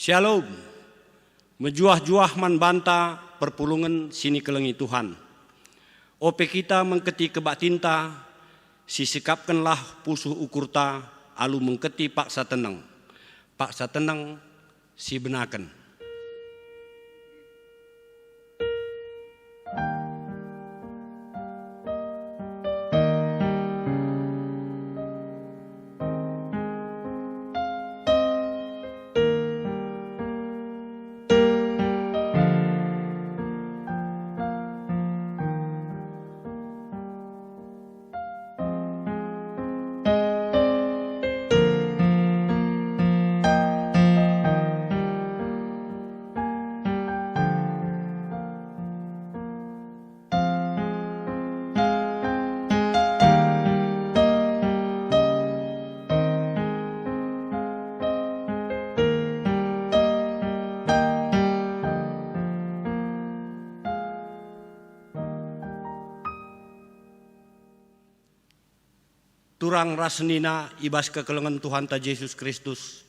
Shalom, menjuah-juah man banta perpulungan sini kelengi Tuhan. Ope kita mengketi kebak tinta, sisikapkanlah pusuh ukurta, alu mengketi paksa tenang. Paksa tenang, si benakan. Turang rasenina ibas kekelengan Tuhan ta Yesus Kristus.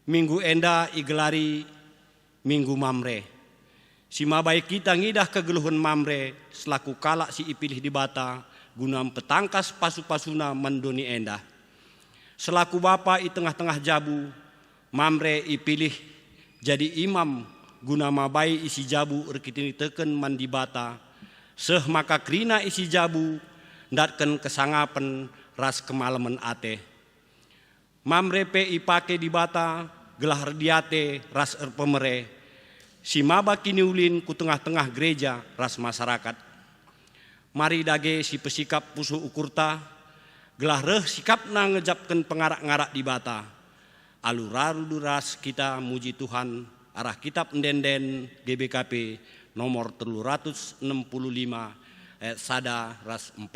Minggu enda igelari Minggu Mamre. Si mabai kita ngidah kegeluhan Mamre selaku kalak si ipilih di bata guna petangkas pasu-pasuna mendoni enda. Selaku bapa i tengah-tengah jabu, Mamre ipilih jadi imam guna mabai isi jabu rekitini teken mandi bata. Seh maka krina isi jabu datken kesangapen ras kemalaman ate. Mamre pe ipake di bata gelah rediate ras pemere. Si maba kini ulin ku tengah-tengah gereja ras masyarakat. Mari dage si pesikap pusuh ukurta gelah reh sikapna ngejapkan pengarak-ngarak di bata. Aluraru ras kita muji Tuhan arah kitab ndenden GBKP nomor 365 ayat sada ras 4.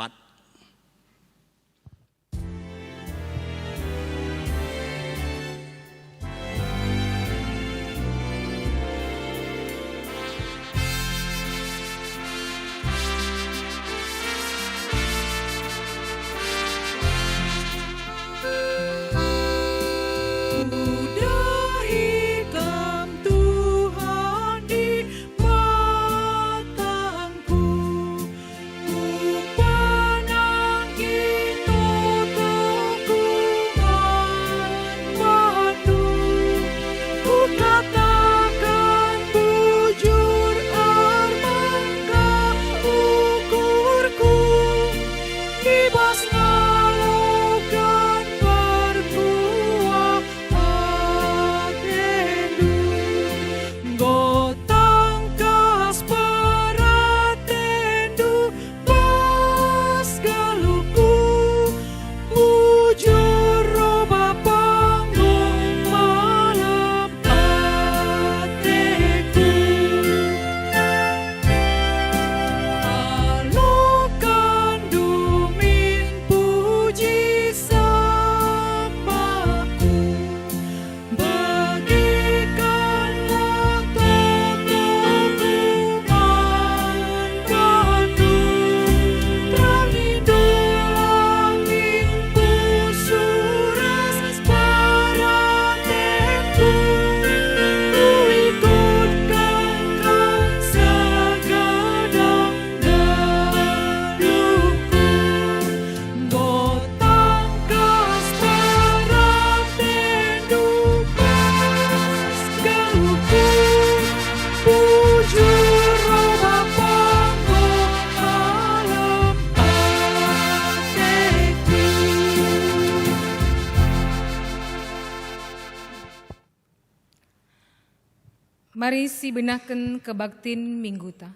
Mari si benahken kebaktin mingguta.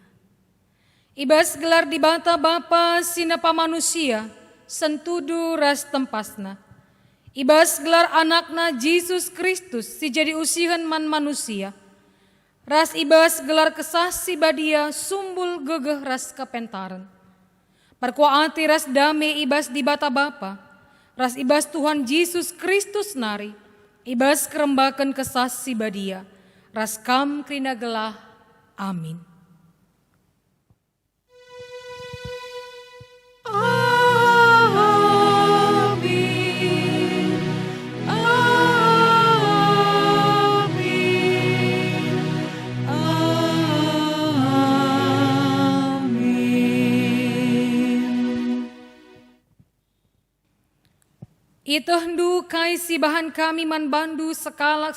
Ibas gelar di bata bapa sinapa manusia, sentudu ras tempasna. Ibas gelar anakna Yesus Kristus si jadi usihan man manusia. Ras ibas gelar kesah si badia sumbul gegeh ras kepentaran. Perkuaati ras dame ibas di bata bapa. Ras ibas Tuhan Yesus Kristus nari. Ibas kerembakan kesah si badia. Ras kam krina gelah. Amin. Amin. Amin. Itu hendu kai si bahan kami man bandu sekala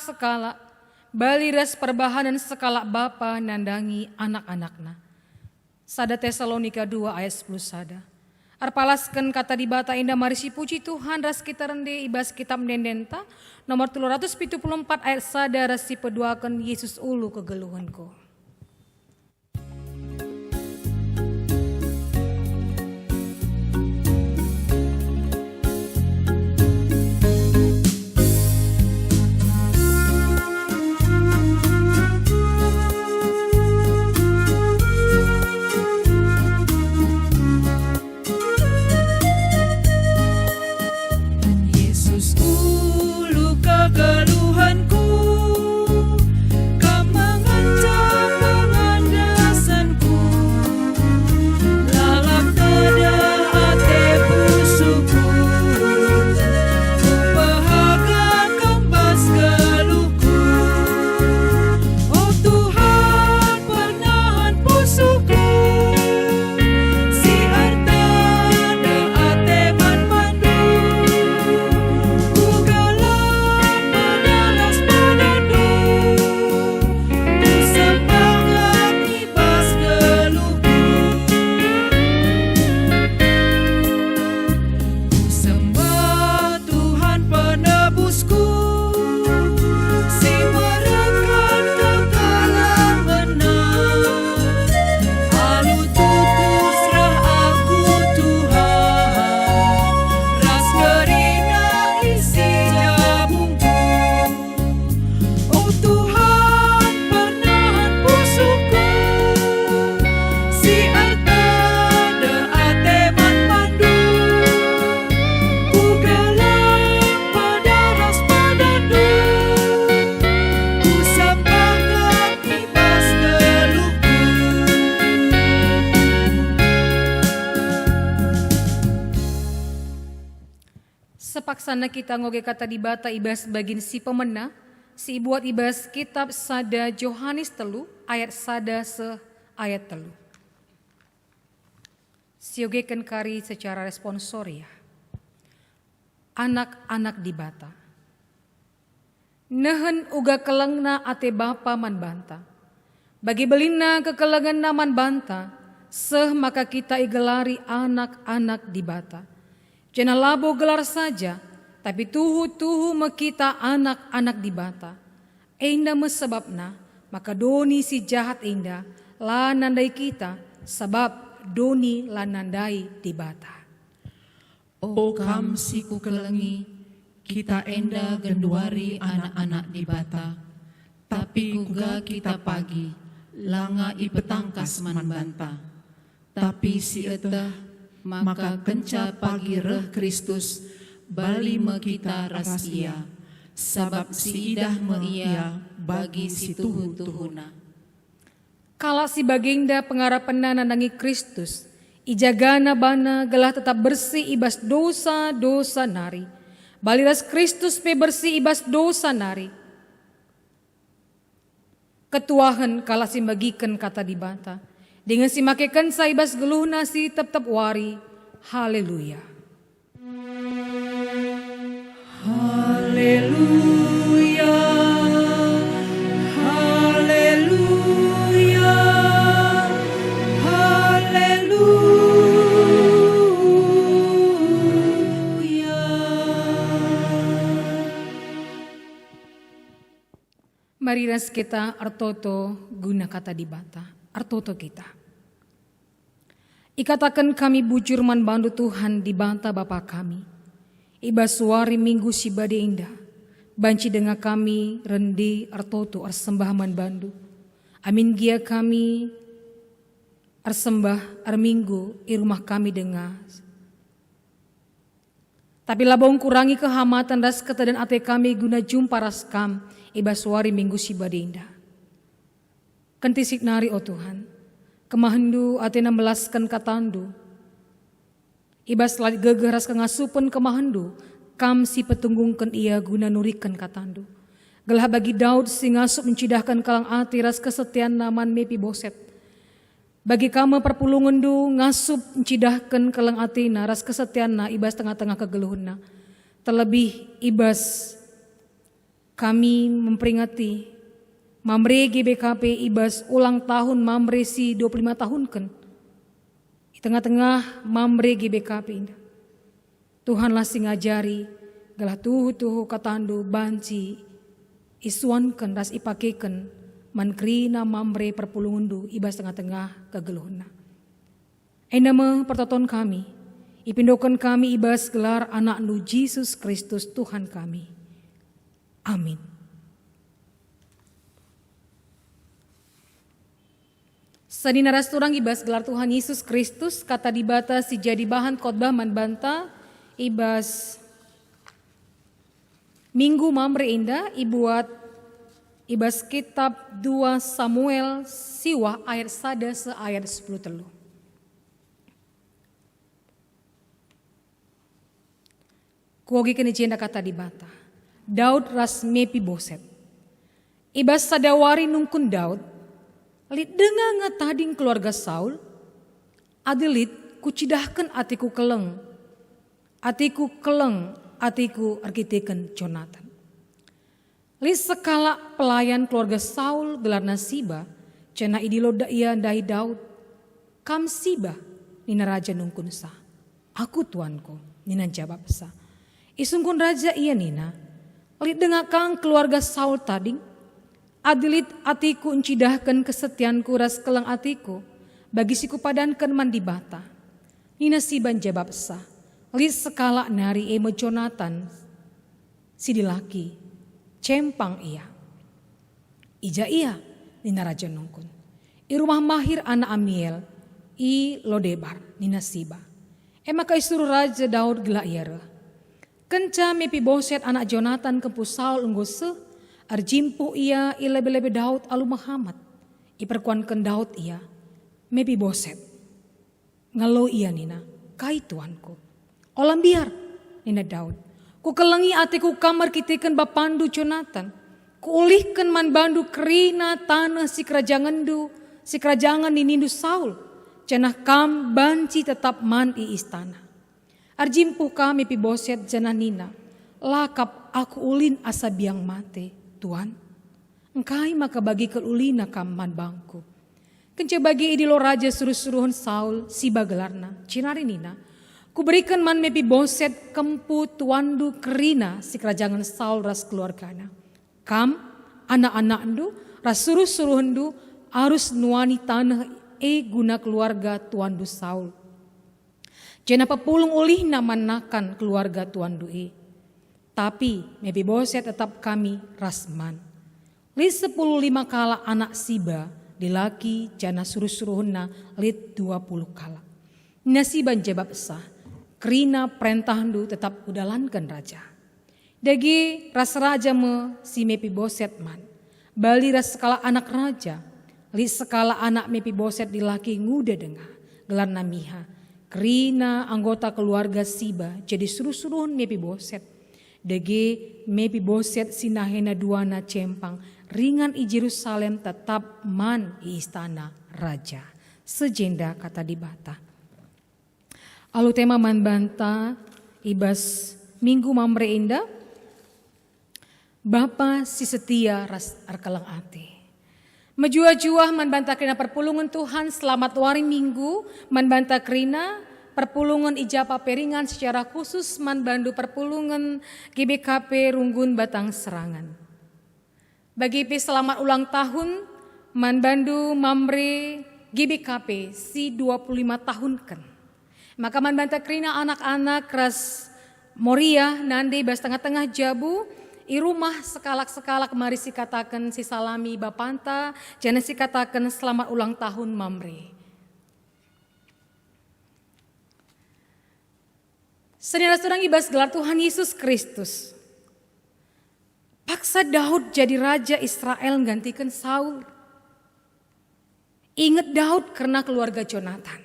bali ras perbahanan sekala bapa nandangi anak-anakna. Sada Tesalonika 2 ayat 10 sada. Arpalaskan kata di bata indah marisi puji Tuhan ras kita rende ibas kitab dendenta nomor 374 ayat sada ras si peduakan Yesus ulu kegeluhanku. Sepaksana kita ngoge kata di bata ibas bagin si pemena, si buat ibas kitab sada Yohanes telu ayat sada se ayat telu. Siogekan kari secara responsoria. Anak-anak di bata. Nehen uga kelengna ate bapa man banta. Bagi belina kekelengan naman banta, seh maka kita igelari anak-anak di bata. Jangan labo gelar saja, tapi tuhu mekita anak-anak di bata. Enda mesebabna, maka doni si jahat enda, la nandai kita, sebab doni la nandai di bata. O kam si ku kelengi, kita enda genduari anak-anak di bata. Tapi kuga kita pagi, langa ipetangkas man banta. Tapi si etah, maka kenca pagi reh Kristus bali me kita rasia, sabab si idah me ia bagi si tuhu-tuhuna. Kala si baginda pengarapena nandangi Kristus, ijagana bana gelah tetap bersih ibas dosa-dosa nari. Baliras Kristus pe bersih ibas dosa nari. Ketuahan kala si bagikan kata di bata. Dengan si makekan saibas geluh nasi tetap wari. Haleluya. Haleluya. Haleluya. Haleluya. Mari ras kita artoto guna kata di bata. Artoto kita. Ikatakan kami bujur man bandu Tuhan di banta Bapa kami. Iba suari minggu si bade indah. Banci dengan kami rendi artoto arsembah man bandu. Amin gia kami arsembah arminggu i rumah kami dengar. Tapi labong kurangi kehamatan ras kata dan ate kami guna jumpa raskam. Iba suari minggu si bade indah. Kentisik nari o Tuhan. Kemahendu atena melaskan katandu. Ibas lali gegeras kengasupen kemahendu. Kam si petunggungkan ia guna nurikan katandu. Gelah bagi Daud si ngasup mencidahkan kalang ati ras kesetian naman mepi boset. Bagi kama perpulungandu ngasup mencidahkan kalang ati ras kesetian na ibas tengah-tengah kegeluhuna. Terlebih ibas kami memperingati Mamre GBKP ibas ulang tahun Mamre si 25 tahun kan. Di tengah-tengah Mamre GBKP ini. Tuhanlah sing ngajari galah tuhu katandu banci isuankeun ras ipakekeun mankrina Mamre perpulungundu ibas tengah-tengah kegeluhna. Enama pertoton kami, ipindokan kami ibas gelar anak nu Yesus Kristus Tuhan kami. Amin. Sadina rasturang ibas gelar Tuhan Yesus Kristus kata dibata si jadi bahan khotbah manbanta ibas Minggu Mamre Indah ibuat ibas kitab 2 Samuel siwah ayat sada se ayat 10 telu. Kuogi kini jenda kata dibata. Daud ras Mepiboset. Ibas sadawari nungkun Daud. Lit dengar ngetading keluarga Saul. Adilit kucidahkan atiku keleng. Atiku arkiteken Jonathan. Lit sekala pelayan keluarga Saul gelarna Siba. Cena idilo daya dahi Daud. Kam Siba nina raja nungkun sa. Aku tuanku nina jawab sa. Isungkun raja iya nina. Lit dengar kang keluarga Saul tading. Adilit atiku encidahkan kesetianku ras keleng atiku. Bagi siku padankan mandibata. Nina Siban jawab sa. Lit sekala nari emo Jonathan. Si dilaki. Cempang iya. Ija iya. Nina raja nungkun. I rumah mahir anak Amiel. I Lodebar. Nina Siba. Maka isuruh raja Daud gila iya. Kenca Mepiboset anak Jonathan kempu Saul ungguse. Arjimpu ia i lebe-lebe Daud alu Muhammad. I perkuankan Daud ia. Mepiboset. Ngalo iya nina. Kai tuanku. Olam biar, nina Daud. Ku kelengi atiku kamar kitikan bapandu Jonathan. Ku ulihkan man bandu kerina tanah si kerajangan ninindu Saul. Cenah kam banci tetap man i istana. Arjimpu kami Mepiboset janah nina. Lakap aku ulin asa biang mate, Tuan. Engkai maka bagi ke ulina kam man bangku. Kence bagi idilo raja suruh-suruhun Saul Siba gelarna. Cinari nina. Kuberikan man Mepiboset kempu tuandu kerina si kerajaan Saul ras keluargana. Kam anak-anak ndu ras suruh ndu harus nuani tanah guna keluarga tuandu Saul. Jena pepulung ulih namanakan keluarga tuandu Tapi Mepiboset tetap kami rasman. Lit 15 kala anak Siba dilaki jana suruh-suruhna lit 20 kala. Nasiban jebab sah. Kerina perentahandu tetap udalankan raja. Dagi ras raja me si Mepiboset man. Bali ras sekala anak raja. Li sekala anak Mepiboset dilaki nguda dengar. Gelarna Miha. Kerina anggota keluarga Siba jadi suruh-suruhun Mepiboset. Dagi Mepiboset sinahena duana cempang. Ringan i Jerusalem tetap man i istana raja. Sejenda kata dibata. Alu tema manbanta ibas Minggu Mamre Indah. Bapa si setia ras arkalang ate. Menjua-jua manbanta kerina perpulungan Tuhan selamat wari Minggu. Manbanta kerina perpulungan ijapa peringan secara khusus manbandu perpulungan GBKP Runggun Batang Serangan. Bagi selamat ulang tahun manbandu Mamre GBKP si 25 tahun kan. Maka manbanta kerina anak-anak ras Moria nande bas tengah-tengah jabu i rumah sekalak-sekalak mari si katakan si salami bapanta jana si katakan selamat ulang tahun Mamre. Saudara-saudara ibas gelar Tuhan Yesus Kristus. Paksa Daud jadi raja Israel gantikan Saul. Ingat Daud karena keluarga Jonathan.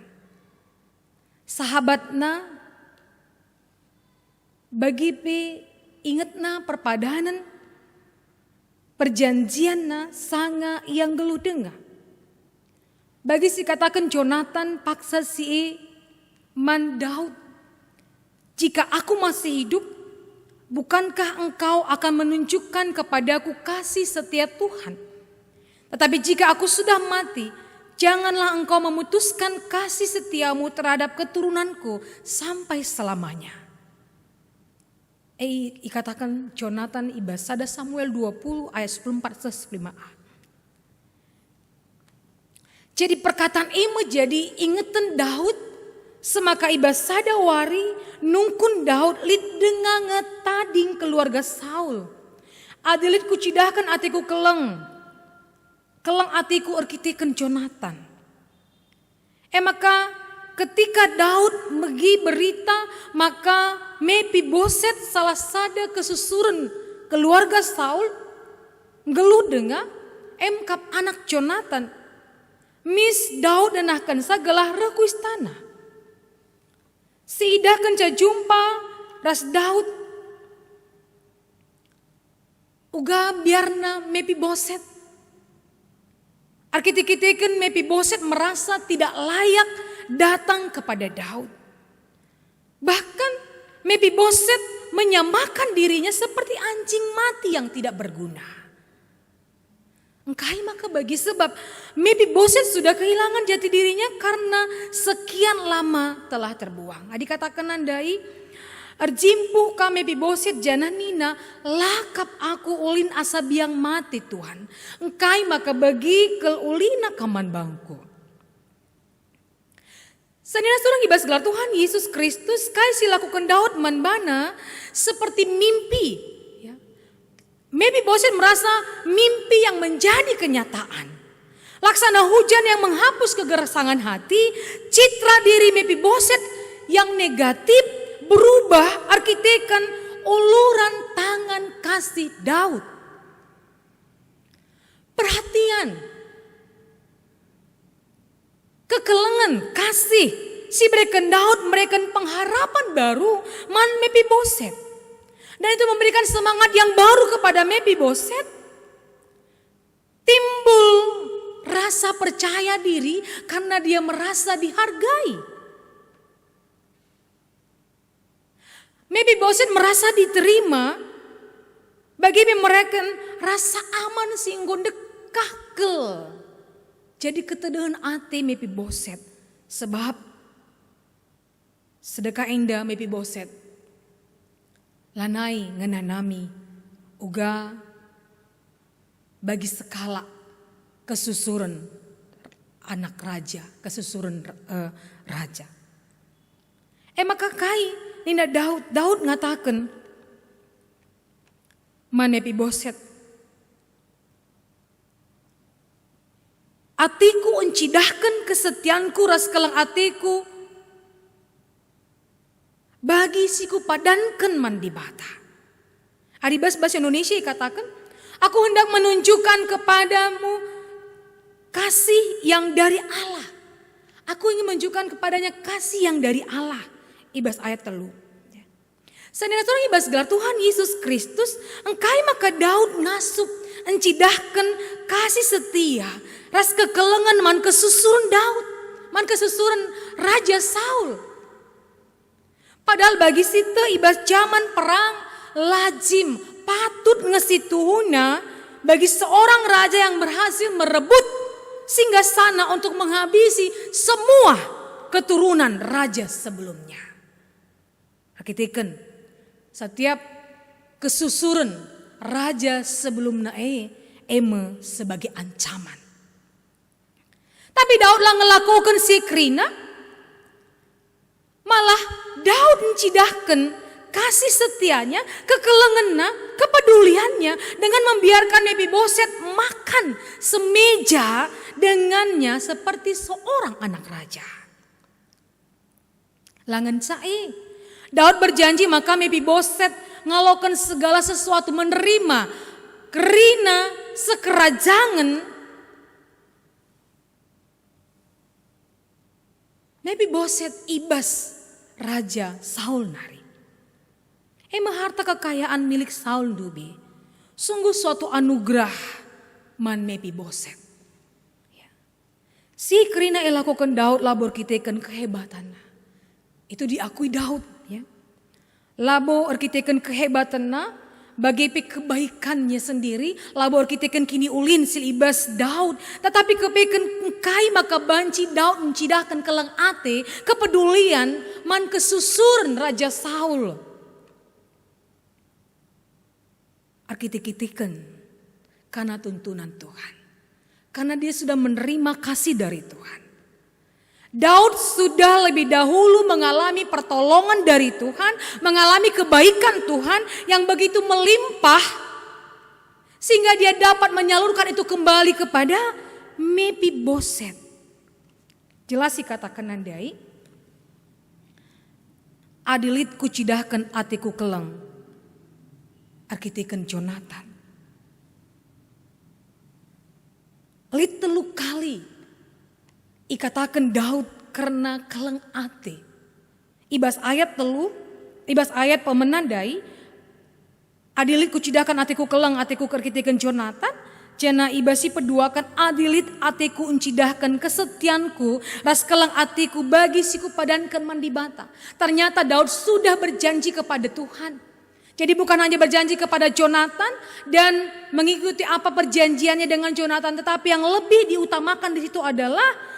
Sahabatna bagi ingatna perpadanan perjanjianna sanga yang geluh dengar. Bagi si katakan Jonathan paksa si man Daud. Jika aku masih hidup, bukankah engkau akan menunjukkan kepadaku kasih setia Tuhan? Tetapi jika aku sudah mati, janganlah engkau memutuskan kasih setiamu terhadap keturunanku sampai selamanya. Dikatakan Jonathan ibas sada Samuel 20 ayat 14-15a. Jadi perkataan ini jadi ingetan Daud semaka ibas sada wari nungkun Daud lid dengange tading keluarga Saul. Adilit kucidahkan atiku keleng atiku arkiteken Jonathan. Maka ketika Daud megi berita, maka Mefiboset salah sada kesusuran keluarga Saul ngelu dengar emkap anak Jonathan. Mis Daud denahkan sagalah reku istana. Siidah kenca jumpa ras Daud uga biarna Mefiboset. Arkiteken Mefiboset merasa tidak layak datang kepada Daud. Bahkan Mefiboset menyamakan dirinya seperti anjing mati yang tidak berguna. Engkai maka bagi sebab Mefiboset sudah kehilangan jati dirinya karena sekian lama telah terbuang. Dikatakan nandai Arjimpuh ka Mefiboset jananina lakap aku ulin asabiang mati Tuhan. Engkai maka bagi kel ulina kaman bangku. Sanina surang ibas gelar Tuhan Yesus Kristus kai silakukan Daud manbana seperti mimpi. Ya. Mefiboset merasa mimpi yang menjadi kenyataan. Laksana hujan yang menghapus kegerasangan hati, citra diri Mefiboset yang negatif berubah arkiteken uluran tangan kasih Daud. Perhatian, kekelengan kasih si mereka Daud memberikan pengharapan baru man Mefiboset. Dan itu memberikan semangat yang baru kepada Mefiboset. Timbul rasa percaya diri karena dia merasa dihargai. Mefiboset merasa diterima bagi mereka rasa aman singgung dekahkel. Jadi ketedahan ati Mefiboset sebab sedekah indah Mefiboset lanai ngenanami uga bagi sekala kesusuran anak raja, kesusuran raja. Maka kai Nina Daud ngatakan Mefiboset, atiku encidahkan kesetianku ras kelang atiku bagi siku padankan mandi bata. Adibas bahasa Indonesia katakan, aku hendak menunjukkan kepadamu kasih yang dari Allah. Aku ingin menunjukkan kepadanya kasih yang dari Allah. Ibas ayat telu. Sanina surang ibas gelar Tuhan Yesus Kristus, engkai maka Daud ngasup encidahkan kasih setia ras kekelengan man kesusuran Daud, man kesusuran Raja Saul. Padahal bagi sita ibas zaman perang lazim patut ngesituhuna bagi seorang raja yang berhasil merebut singgasana untuk menghabisi semua keturunan raja sebelumnya. Arkiteken setiap kesusuran raja sebelum eme sebagai ancaman. Tapi Daud lah ngelakukan sikrina, malah Daud mencidahkan kasih setianya, kekelengannya, kepeduliannya dengan membiarkan Mefiboset makan semeja dengannya seperti seorang anak raja. Langan sae Daud berjanji maka Mefiboset ngalokan segala sesuatu menerima kerina sekerajangan. Mefiboset ibas Raja Saul nari. Emang harta kekayaan milik Saul dubi sungguh suatu anugerah man Mefiboset. Ya. Si kerina elakukan Daud labor kitekan kehebatan. Itu diakui Daud. Ya. Labo arkiteken kehebatanna, bagi kebaikannya sendiri, labo arkiteken kini ulin silibas Daud. Tetapi kepeken kai maka banci Daud mencidahkan kelang ate kepedulian man kesusuran Raja Saul. Arkiteken karena tuntunan Tuhan. Karena dia sudah menerima kasih dari Tuhan. Daud sudah lebih dahulu mengalami pertolongan dari Tuhan, mengalami kebaikan Tuhan yang begitu melimpah, sehingga dia dapat menyalurkan itu kembali kepada Mefiboset. Jelas dikatakan nandai, adilit kucidahkan atiku keleng, arkiteken Jonathan. Lit telu kali ikatakan Daud karena keleng ate. Ibas ayat pemenandai, adilit kucidakan atiku keleng atiku kerkitikan Jonathan. Jana ibasi peduakan adilit atiku uncidahkan kesetianku, ras keleng atiku bagi siku padankan mandi bata. Ternyata Daud sudah berjanji kepada Tuhan. Jadi bukan hanya berjanji kepada Jonathan dan mengikuti apa perjanjiannya dengan Jonathan, tetapi yang lebih diutamakan di situ adalah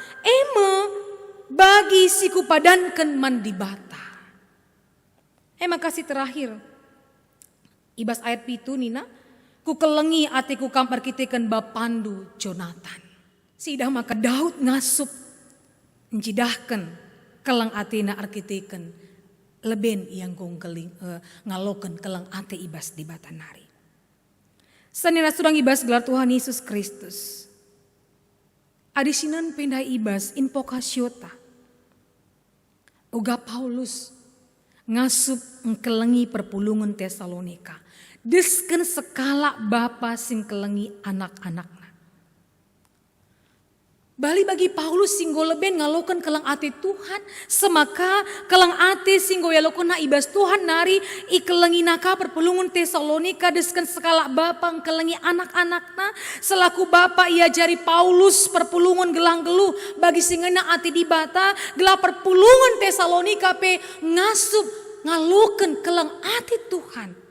bagi siku padankan mandi bata. Kasih terakhir. Ibas ayat pitu nina, ku kelengi atiku kampar kitikan bapandu Jonathan. Sidah maka Daud ngasup mencidahkan kelang atina arkiteken leben yang kong ngaloken kelang ate ibas di batanari. Sanira surang ibas gelar Tuhan Yesus Kristus. Adisinan pindah ibas invokasiota. Uga Paulus ngasup ngkelengi perpulungan Tesalonika. Desken sekala bapa sing kelengi anak-anakna. Bali bagi Paulus singgo leben ngalokan kelang ate Tuhan, semaka kelang ate singgo yalokon na ibas Tuhan nari ikelengi naka perpulungan Tesalonika desken sekala bapa ngkelengi anak-anakna. Selaku bapa ia jari Paulus perpulungan gelang geluh bagi singena ati di bata gelah perpulungan Tesalonika pe ngasup ngalokan kelang ate Tuhan.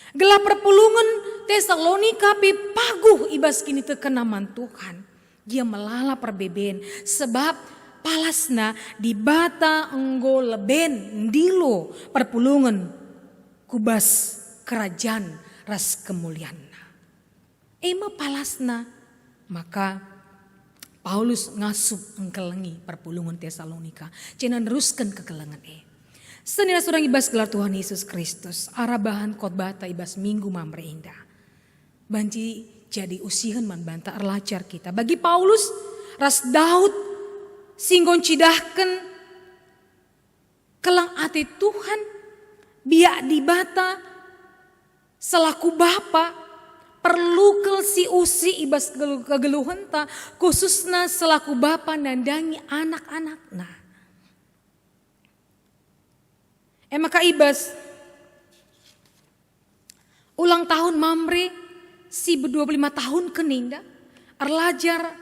Gelah perpulungan Tesalonika pe paguh ibas kini tekenaman Tuhan. Dia melala perbeben sebab palasna di bata enggo leben ndilo perpulungan kubas kerajaan ras kemulianna. Ema palasna maka Paulus ngasup engkelengi perpulungan Tesalonika. Jangan teruskan kekelengan Senira surang ibas gelar Tuhan Yesus Kristus. Arabahan khotbah ta ibas minggu mamre indah. Banci jadi usihan man banta erlajar kita. Bagi Paulus ras Daud singgon cidahkan kelang ati Tuhan biak di bata selaku bapa perlu kel si usi ibas kegeluhan ta khususna selaku bapa nandangi anak-anakna. Maka ibas ulang tahun Mamre si 25 tahun keninda erlajar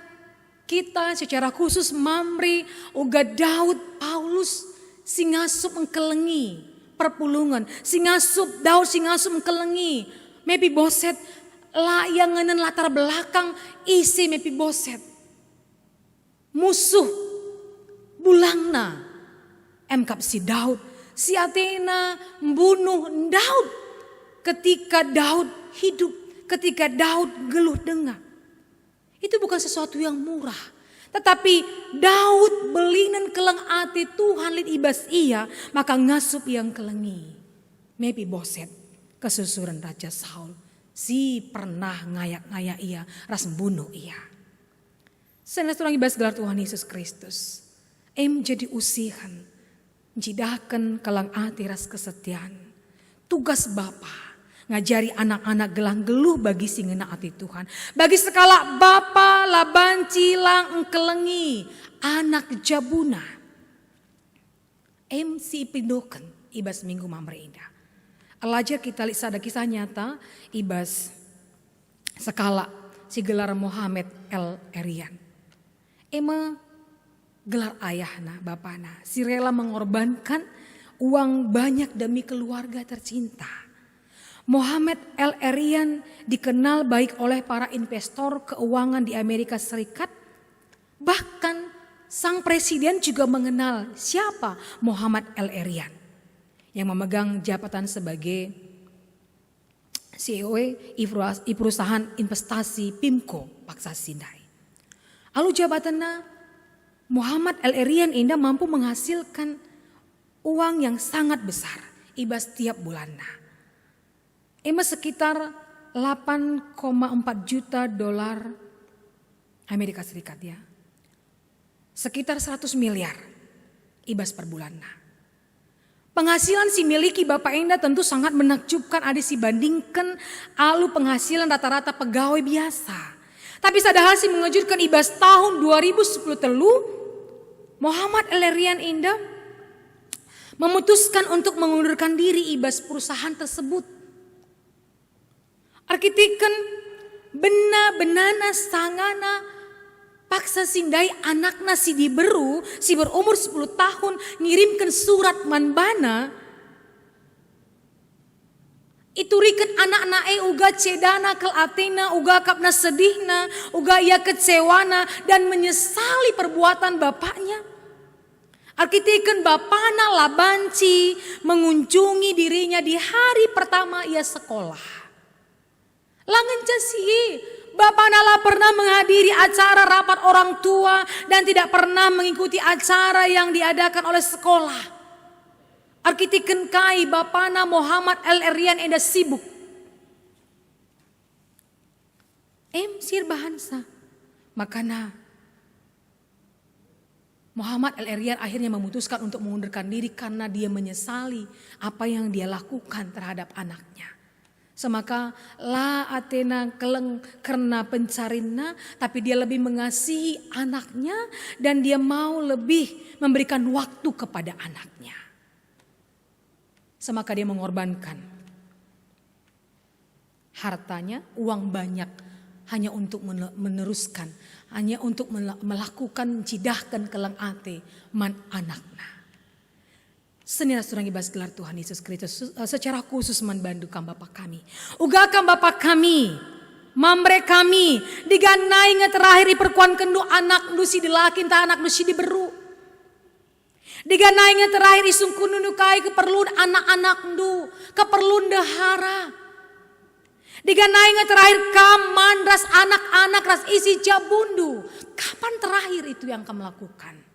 kita secara khusus Mamre uga Daud Paulus singasup engkelengi perpulungan singasup Daud singasup engkelengi Mefiboset lah yang ngenen latar belakang isi Mefiboset musuh bulangna emkap si Daud. Si Athena membunuh Daud ketika Daud hidup, ketika Daud geluh dengar. Itu bukan sesuatu yang murah. Tetapi Daud belinan kelang ati Tuhan lid ibas ia, maka ngasup yang kelengi. Mefiboset kesusuran Raja Saul. Si pernah ngayak-ngayak ia, ras membunuh ia. Senes orang ibas gelar Tuhan Yesus Kristus. Jadi usihan. Cidahkan kelang ati ras kesetiaan. Tugas Bapa ngajari anak-anak gelang geluh bagi singena ati Tuhan. Bagi sekala Bapa laban cilang engkelengi anak jabuna. MC pindoken ibas minggu mamre indah. Alajar kita lihat ada kisah nyata ibas sekala si gelar Muhammad El Erian. Gelar ayahna, bapana, si rela mengorbankan uang banyak demi keluarga tercinta. Mohamed El-Erian dikenal baik oleh para investor keuangan di Amerika Serikat. Bahkan sang presiden juga mengenal siapa Mohamed El-Erian yang memegang jabatan sebagai CEO perusahaan investasi PIMCO Paksa Sindai. Lalu jabatannya Mohamed El-Erian Indah mampu menghasilkan uang yang sangat besar ibas setiap bulannya. Sekitar 8,4 juta dolar Amerika Serikat ya. Sekitar 100 miliar ibas per bulannya. Penghasilan si miliki Bapak Enda tentu sangat menakjubkan ada si bandingkan alu penghasilan rata-rata pegawai biasa. Tapi sadahal si mengejutkan ibas tahun 2010 telu Mohamed El-Erian Indah memutuskan untuk mengundurkan diri ibas perusahaan tersebut. Arkiteken bena-benana sangana paksa Sindai anakna si diberu si berumur 10 tahun ngirimkan surat manbana iturikan anak-anak uga cedana kel Athena uga kapna sedihna uga ia kecewana dan menyesali perbuatan bapaknya. Arkiteken bapana Labanci mengunjungi dirinya di hari pertama ia sekolah. Langen casi Bapak Nala pernah menghadiri acara rapat orang tua dan tidak pernah mengikuti acara yang diadakan oleh sekolah. Arkiteken kai Bapana Mohamed El-Erian Indah sibuk. Sir bahansa. Makanya Mohamed El-Erian akhirnya memutuskan untuk mengundurkan diri karena dia menyesali apa yang dia lakukan terhadap anaknya. Semaka la Athena keleng karena pencarina, tapi dia lebih mengasihi anaknya dan dia mau lebih memberikan waktu kepada anaknya. Semaka dia mengorbankan hartanya, uang banyak hanya untuk meneruskan, hanya untuk melakukan cidahkan keleng ate man anakna. Senira surang ibas gelar Tuhan Yesus Kristus secara khusus membantu Bapak kami. Ugakan Bapak kami, mamre kami, diganai terakhir perkuan kendu anak nusi dilakin ta anak nusi diberu. Diganai terakhir isung kununukai keperluan anak-anak ndu, keperluan dahara. Diganai terakhir kaman ras anak-anak ras isi jabundu. Kapan terakhir itu yang kamu lakukan?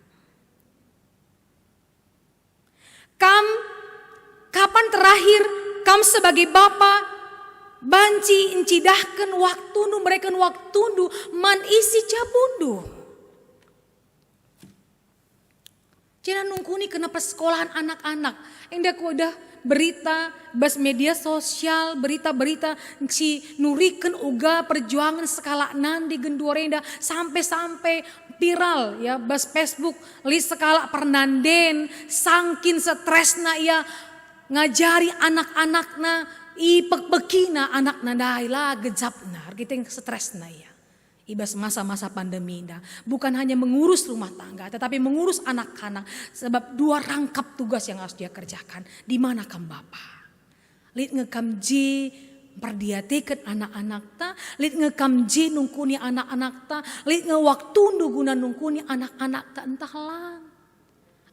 Kapan terakhir kamu sebagai bapak banci incidahkan waktu nu mereka waktu nu man isi jabundu. Jangan nungkuni kenapa sekolahan anak-anak. Endak udah berita bas media sosial berita-berita si nuriken uga perjuangan skala nandi genduarenda sampai viral ya bas Facebook li skala pernanden sangkin stresna ya ngajari anak-anakna ipek-pekina anakna daila gejapna kita yang stresna ya ibas masa-masa pandemi dah bukan hanya mengurus rumah tangga tetapi mengurus anak-anak sebab dua rangkap tugas yang harus dia kerjakan di mana kam bapa lit ngekam ji perdiatikan anak-anak ta lit ngekam ji nungkuni anak-anak ta lit ngewaktu guna nungkuni anak-anak ta entah lang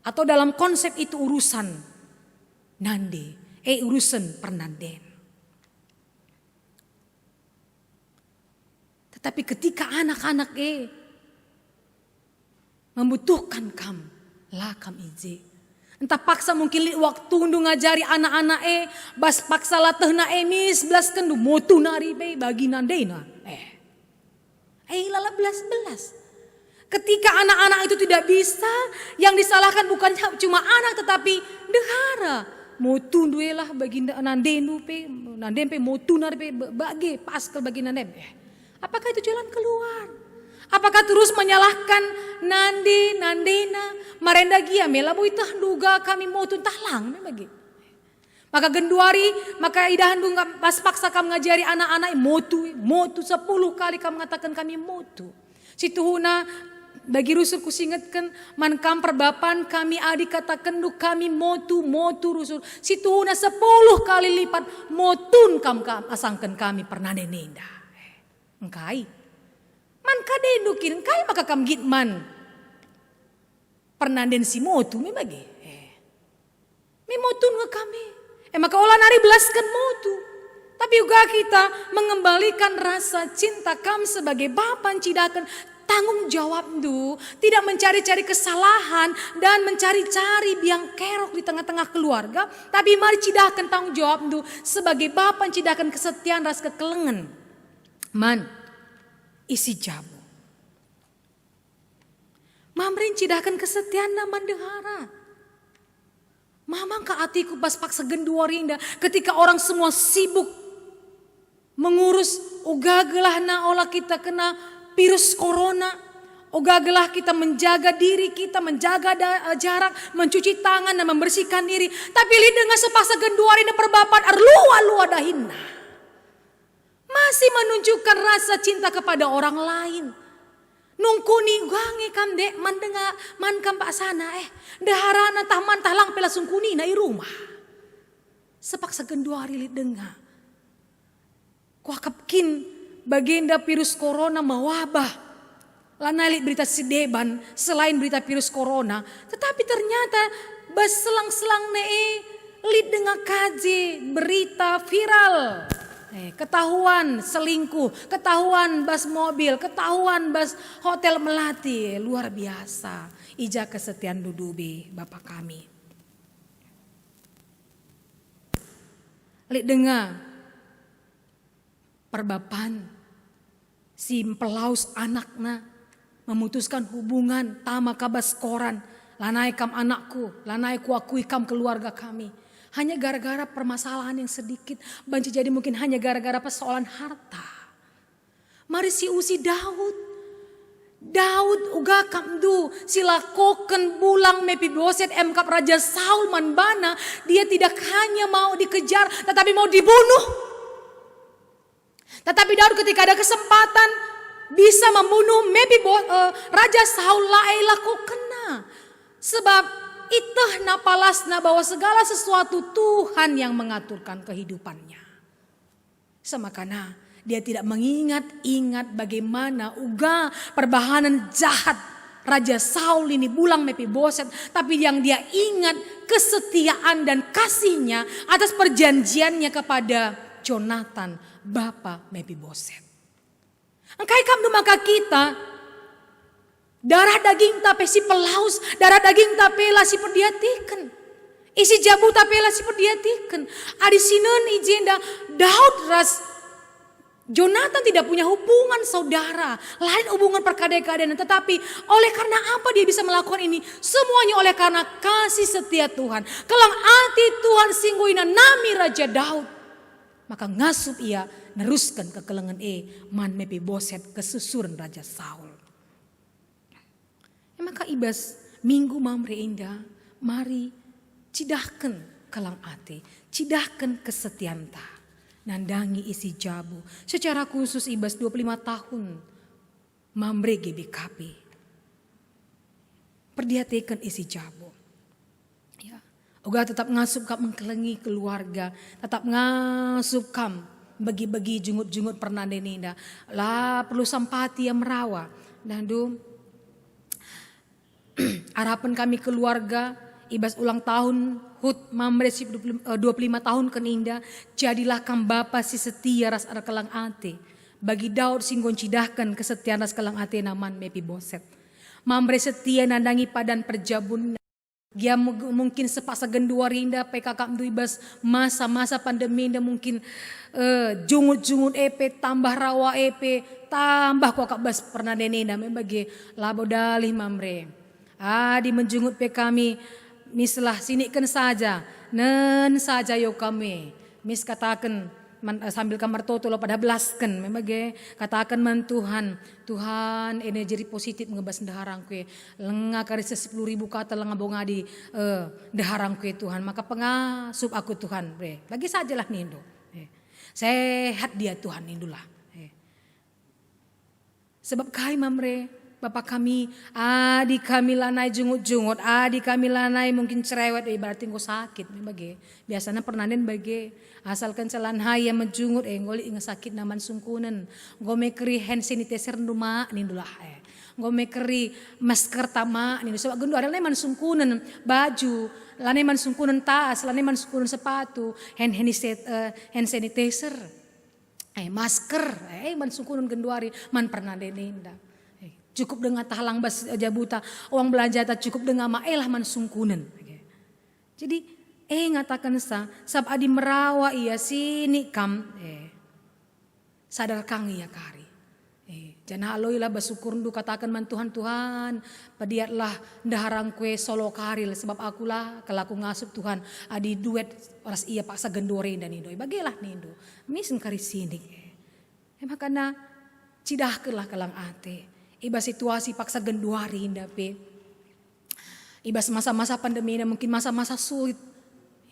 atau dalam konsep itu urusan nande urusan pernanden. Tapi ketika anak-anak membutuhkan kam, lah kam ije. Entah paksa mungkin waktu undu ngajari anak-anak bas paksa latehna mis belas kendu motu nari bagi nandena. Lala belas. Ketika anak-anak itu tidak bisa, yang disalahkan bukan cuma anak tetapi dehara. Motu duelah bagi nandenu nanden motu nari bagi paskel bagi nanden. Apakah itu jalan keluar? Apakah terus menyalahkan nandena, marenda gia melabu itah duga kami mau tuntah lang bagi. Maka genduari, maka idahan bunga pas paksa kamu ngajari anak-anak motu 10 kali kamu mengatakan kami motu. Situhuna Bagi rusul kusingatkan mankam perbapan kami adik katakan du kami motu rusul. Situna 10 kali lipat motun kam asangkan kami pernah nenenda. Engkai. Man kadendukin kai maka kam gitman. Pernah den si motu me bagi. Me motun nge kami. Maka olah nari belaskan motu. Tapi juga kita mengembalikan rasa cinta kami sebagai bapan cidakan tanggung jawab du, tidak mencari-cari kesalahan dan mencari-cari biang kerok di tengah-tengah keluarga, tapi mari cidakan tanggung jawab du sebagai bapan cidakan kesetiaan ras kekelengan. Man, isi jabu. Mamrin cidakan kesetiaan naman dehara. Mamang ka atiku pas paksa genduarinda ketika orang semua sibuk mengurus ugagelah na olah kita kena virus corona. Ugagelah kita menjaga diri kita, menjaga jarak, mencuci tangan dan membersihkan diri. Tapi li dengan sepaksa genduarinda perbapan arlua-lua dahinna. Masih menunjukkan rasa cinta kepada orang lain. Nungkuni gange kam dek mandenga man kam pak sana daharana taman talang pela sungkuni na i rumah. Sepaksa genduari li denga. Kuakapkin bagenda virus corona mewabah. Lanali berita sideban selain berita virus corona. Tetapi ternyata bas selang-selang lid dengan kaji berita viral. Ketahuan selingkuh, ketahuan bas mobil, ketahuan bas hotel melati. Luar biasa. Ija kesetiaan dudubi Bapak kami. Lid dengar. Perbapan si pelaus anakna memutuskan hubungan tama kabas koran lanai kam anakku lanai kuakui kam keluarga kami hanya gara-gara permasalahan yang sedikit banci jadi mungkin hanya gara-gara persoalan harta. Mari si usi Daud uga kamdu silakoken bulang Mefiboset emkap Raja Saul manbana dia tidak hanya mau dikejar tetapi mau dibunuh. Tetapi Daud ketika ada kesempatan bisa membunuh Raja Saul lakukan. Sebab itah napalasna bahwa segala sesuatu Tuhan yang mengaturkan kehidupannya. Semakana dia tidak mengingat bagaimana uga perbahanan jahat Raja Saul ini bulang Mefiboset. Tapi yang dia ingat kesetiaan dan kasihnya atas perjanjiannya kepada Jonathan Bapa Mefiboset. Engkai kam maka kita darah daging tapi si pelaus, darah daging tapi lah si perdiatikan. Isi jabu tapi lah si perdiatikan. Adi sineun ijenda Daud ras Jonathan tidak punya hubungan saudara, lain hubungan perkadaian, tetapi oleh karena apa dia bisa melakukan ini? Semuanya oleh karena kasih setia Tuhan. Kelang ati Tuhan singguina nami Raja Daud. Maka ngasup ia neruskan kekelengan man Mefiboset kesusuran Raja Saul. Maka ibas minggu mamre indah mari cidahkan kelang ate, cidahkan kesetianta. Nandangi isi jabu secara khusus ibas 25 tahun mamre GBKP. Perdiatekan isi jabu. Oga tetap ngasup kam mengkelengi keluarga, tetap ngasup kam bagi-bagi jungut-jungut pernah deninda. Lah perlu sampati yang merawa. Dan harapan kami keluarga ibas ulang tahun hut mamre 25 tahun keninda. Jadilah kam bapa si setia ras ara kelang ate. Bagi Daud singgon cidahkan kesetiaan ras kelang ate naman Mefiboset. Mamre setia nandangi padan perjabun. Dia mungkin sepaksa genduarinda PKK ibas masa-masa pandemi inda mungkin jungut-jungut tambah rawa tambah kok bas pernah denenda membagi labo dalih mamre. Di menjungut kami mislah sinikan saja nen saja yo kami mis katakan sambil kamar toto lo pada belaskan memang katakan man Tuhan energi positif ngebas daharang kue lengah karis 10.000 kata lengah bonga di daharang kue Tuhan maka pengasup aku Tuhan bagi sajalah nindo sehat dia Tuhan nindulah sebab kai mamre Bapa kami, adi kami lanai jungut-jungut, adi kami lanai mungkin cerewet, berarti engkau sakit. Bagi biasanya pernanen bagi asalkan celan haya menjungut, ngoli ingat sakit naman sungkunan, engkau mekeri hand sanitizer rumah nih dulu engkau mekeri masker tama nih, sebab gundu ada man sungkunan baju, lanai man sungkunan tas, lanai man sungkunan sepatu, hand sanitizer, masker, man sungkunan genduari man pernanen indah. Cukup dengan tahalang bas jabuta uang belanja tak cukup dengan maelah man sungkunan. Jadi ngatakan sab adi merawa iya sini kam sadar kang iya kari. Jana aloilah bersyukur ndu katakan man Tuhan padiatlah ndaharang kue solo karil sebab akulah kelaku ngasup Tuhan adi duet ras iya paksa gendore dan indoi bagilah nindo misen kari sini. Makanya cidah kelah kelang ate. Ibas situasi paksa genduari indape. Ibas masa-masa pandemi mungkin masa-masa sulit.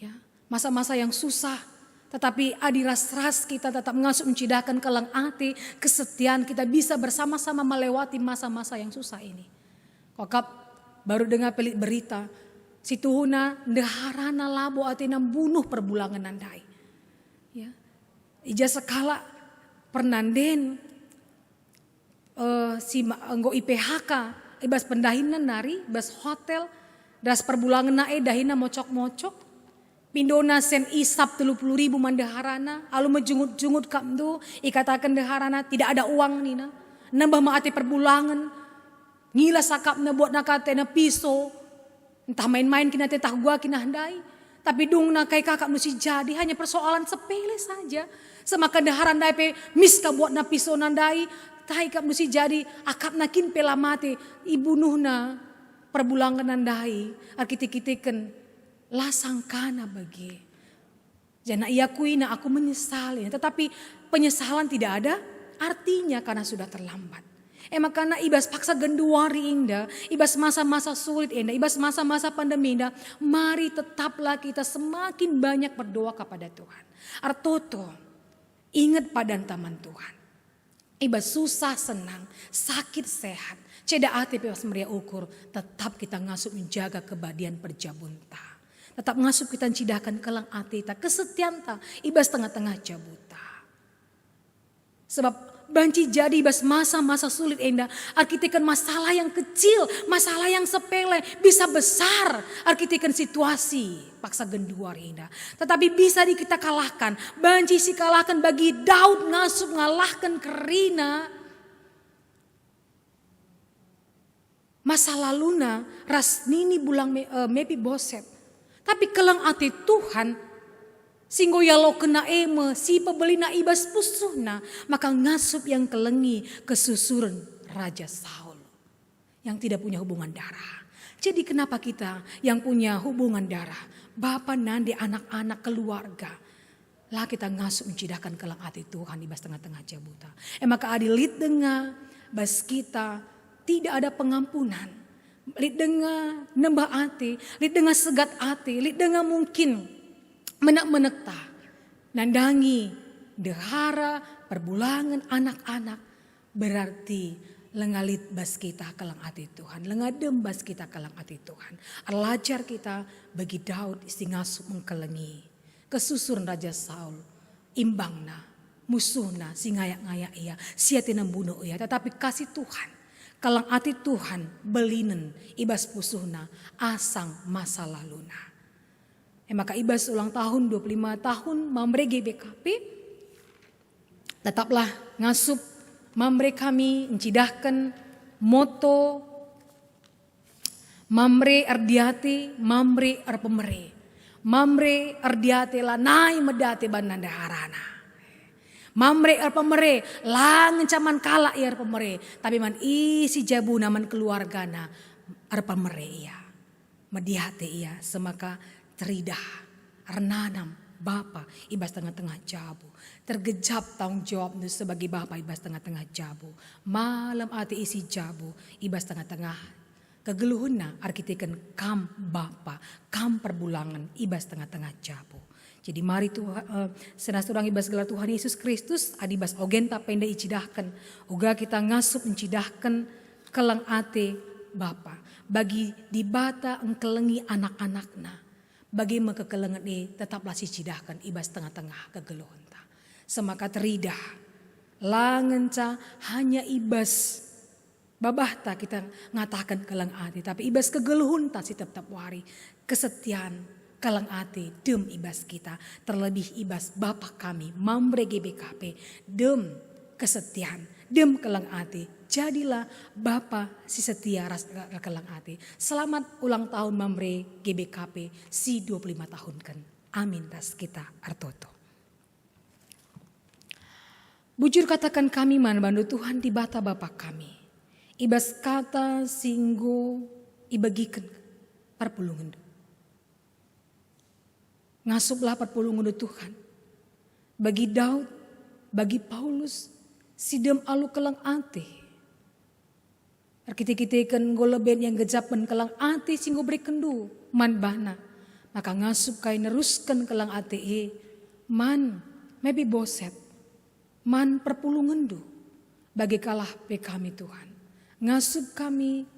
Ya, masa-masa yang susah. Tetapi adiras-ras kita tetap ngasup mencidahkan kelang ati. Kesetiaan kita bisa bersama-sama melewati masa-masa yang susah ini. Kokap baru dengar pelit berita. Situhuna ndeharana labo atina bunuh perbulangan nandai. Ya, ija sekala pernanden. Si anggo IPHK ibas pendahinan nari bas hotel das perbulangan nae dahina mocok-mocok pindona sen isap 30.000 mandaharana alu menjungut-jungut kamdu ikatakan daharana tidak ada uang nina nambah maati perbulangan ngila sakapna buat nakate na piso entah main-main kina tetah gua kina handai tapi dung na kai kakak mesti jadi hanya persoalan sepele saja semakan daharan dai pe miska buat na piso nandai tahi kap mesti jadi akap nakin pelamate ibu nuhna perbulangan nandai arkitik-kitiken lasang kana bagi jana iya kuina aku menyesali tetapi penyesalan tidak ada artinya karena sudah terlambat makanya ibas paksa genduari indah ibas masa-masa sulit indah ibas masa-masa pandemi indah mari tetaplah kita semakin banyak berdoa kepada Tuhan artoto ingat padan taman Tuhan ibas susah senang, sakit sehat, ceda ati pas meria ukur, tetap kita ngasup menjaga kebadian perjabunta. Tetap ngasup kita cidahkan kelang ati ta, kesetiaan ta, ibas tengah-tengah jabuta. Sebab banci jadi ibas masa-masa sulit endah, arkitekan masalah yang kecil, masalah yang sepele, bisa besar, arkitekan situasi, paksa genduar indah. Tetapi bisa kita kalahkan, banci si kalahkan bagi Daud ngasup ngalahkan kerina. Masa laluna ras nini bulang mepi boset. Tapi kelang ati Tuhan, singgo yalo kena si pebelina ibas pusuhna maka ngasup yang kelengi kesusuran Raja Saul yang tidak punya hubungan darah. Jadi kenapa kita yang punya hubungan darah, bapak nandi anak-anak keluarga, lah kita ngasup mencidahkan kelang hati Tuhan ibas tengah-tengah jabuta. Maka adilit dengar bas kita tidak ada pengampunan. Lit dengar nembah hati, lit dengar segat hati, lit dengar mungkin menek-menekta, nandangi, dehara, perbulangan anak-anak berarti lengalit bas kita kelang hati Tuhan, lengadem bas kita kelang hati Tuhan. Alajar kita bagi Daud isi ngasup mengkelengi, kesusun Raja Saul, imbangna, musuhna, si ngayak-ngayak ia, siatina bunuh ia, tetapi kasih Tuhan, kelang hati Tuhan, belinen, ibas pusuhna, asang masa laluna. Maka ibas ulang tahun 25 tahun Mamre GBKP tetaplah ngasup Mamre kami mencidahkan moto Mamre Ardiati, Mamre Arpemere. Mamre Ardiati lanai medate bananda harana. Mamre Arpemere lang caman kala ya Arpemere, tapi man isi jabu naman keluargana Arpemere iya. Mediate iya semaka teridah, renanam, Bapa ibas tengah-tengah jabu. Tergejap tanggung jawab sebagai Bapa ibas tengah-tengah jabu. Malam ati isi jabu ibas tengah-tengah. Kegeluhuna arkitekan kam Bapa, kam perbulangan ibas tengah-tengah jabu. Jadi mari Tuhan, senasurang ibas gelar Tuhan Yesus Kristus adibas ogenta penda icidahkan. Uga kita ngasup mencidahkan kelang ate Bapa. Bagi di bata engkelengi anak-anakna. Bagi mengkekelengan tetaplah sicidahkan ibas tengah-tengah kegeluhan ta. Semaka teridah. Langenca hanya ibas. Babah ta kita ngatakan kelang ate. Tapi ibas kegeluhun ta si tetap wari. Kesetiaan kelang ate dem ibas kita. Terlebih ibas Bapak kami Mamre GBKP. Dem kesetiaan. Dem kelang ate. Jadilah Bapa si setia ras kelang ate. Selamat ulang tahun Mamre GBKP si 25 tahun kan. Amin tas kita artoto. Bujur katakan kami manbandu Tuhan di bata Bapa kami. Ibas kata singgo ibagikan parpulungan. Ngasuplah parpulungan Tuhan. Bagi Daud, bagi Paulus, sidem alu kelang ate. Arkite-kite goleben yang gejapan kelang ate singgo beri kendu man bana. Maka ngasup kai neruskan kelang ate man maybe boset. Man perpulungan du bagi kalah pe kami Tuhan. Ngasup kami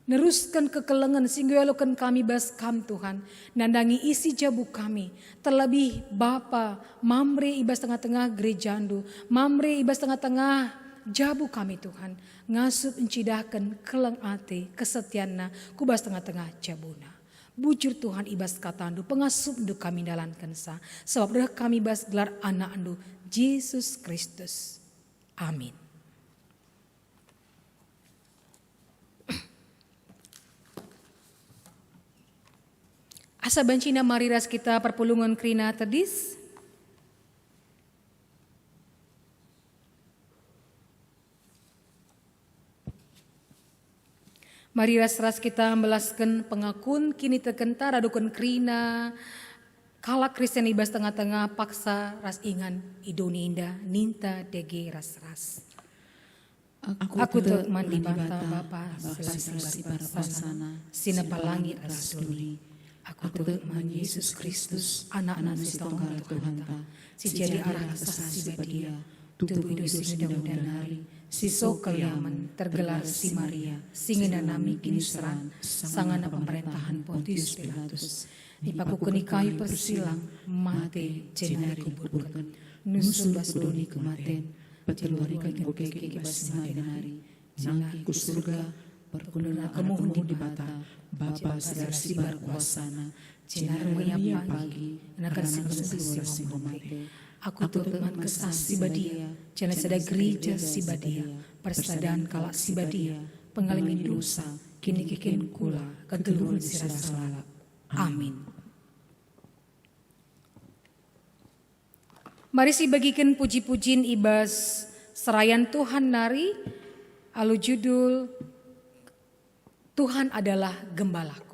neruskan kekelengan sehingga elokan kami bas kam Tuhan. Nandangi isi jabu kami. Terlebih Bapa Mamre ibas tengah-tengah gerejandu. Mamre ibas tengah-tengah jabu kami Tuhan. Ngasup encidahkan kelang ate kesetianna kubas tengah-tengah jabuna. Bujur Tuhan ibas katandu pengasup du kami dalankan sa. Sebab dah kami bas gelar anak andu Yesus Kristus. Amin. Asa bancina mariras kita perpulungan krina tedis. Mari ras kita melaskan pengakun kini tekenta radukun krina. Kala Kristen ibas tengah-tengah paksa ras ingan idoni indah ninta dege ras-ras. Aku tuh mandi bata Bapa selasi sana sinapa langit ras duli. Aku tuh man Yesus Kristus anak-anak si tonggal Tuhan ta. Si jadi arah kesasi badia tubuh hidup si mudah hari. Si sokal yaman tergelar si Maria. Singina nami kini seran sangana pemerintahan Pontius Pilatus. Dipakukan kayu persilang, mate jenari kuburkan, nusul bas doni kematen, petelurikan kekeke basi hari, nangki ku surga, perkununa kemuhun di bata, Bapa sadar sibar kuasana, jenari yang pagi, nakan singkong si mate. Aku teman kesah si badia, jalan sada gereja si badia, persadaan kalak si badia, pengalamin dosa, kini kikin kula, kegeluhan si rasa lalap. Amin. Mari si bagikan puji-pujian ibas serayan Tuhan nari, alu judul Tuhan adalah gembalaku.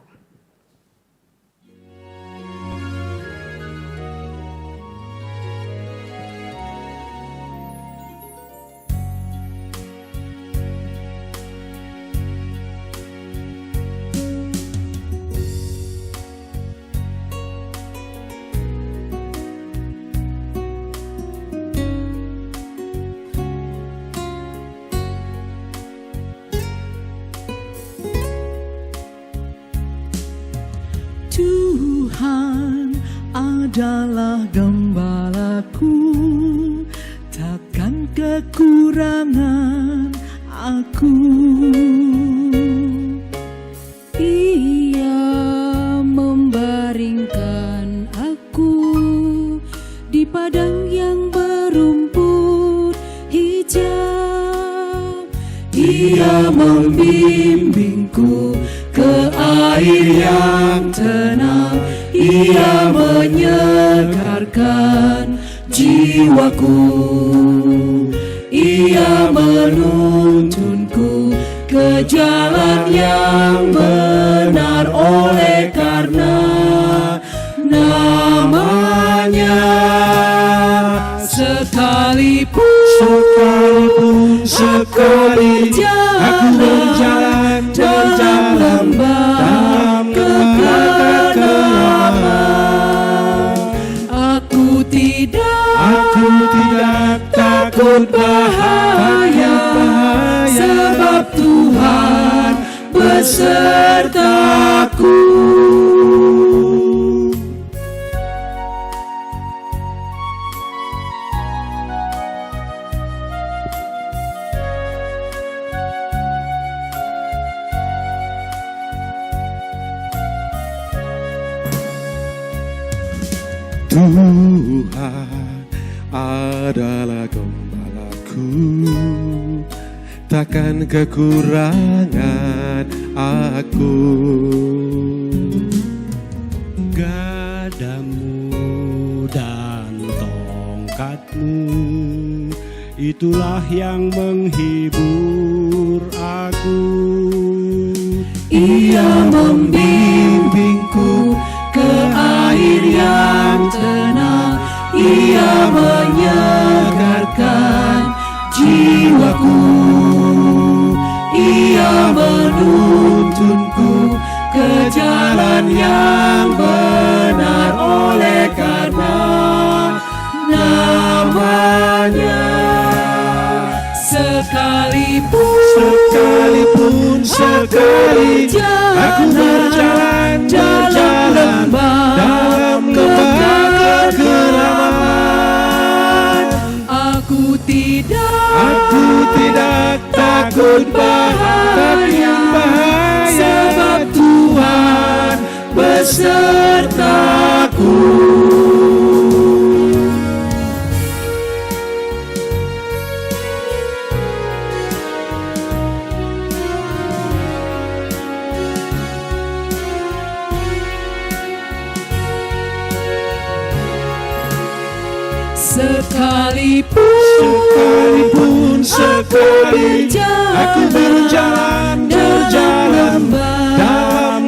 Tuhan adalah gembalaku, takkan kekurangan aku. Ia membaringkan aku di padang yang berumput hijau. Ia membimbingku ke air yang tenang. Ia menyegarkan jiwaku. Ia menuntunku ke jalan yang benar oleh karena namanya. Sekalipun sekali aku berjalan dalam lembah kegelapan, aku tidak takut bahaya, sebab Tuhan besertaku. Tuhan adalah gembalaku, takkan kekurangan aku. Gadamu dan tongkatmu, itulah yang menghibur aku. Ia membimbingku ke air yang tenang, Ia menyegarkan jiwaku. Ia menuntunku ke jalan yang benar oleh karena namanya. Sekalipun sekali aku berjalan dalam lembah kekelaman, aku tidak takut bahaya, sebab Tuhan besertaku. Sekalipun aku berjalan dalam lembah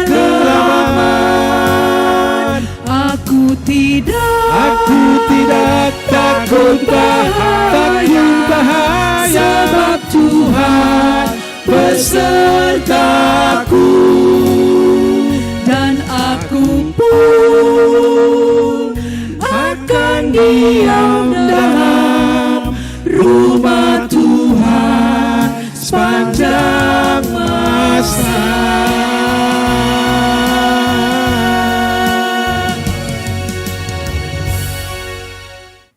kekelaman, aku tidak takut bahaya, sebab Tuhan besertaku. Dan aku pun akan diam dalam rumah Tuhan sepanjang masa.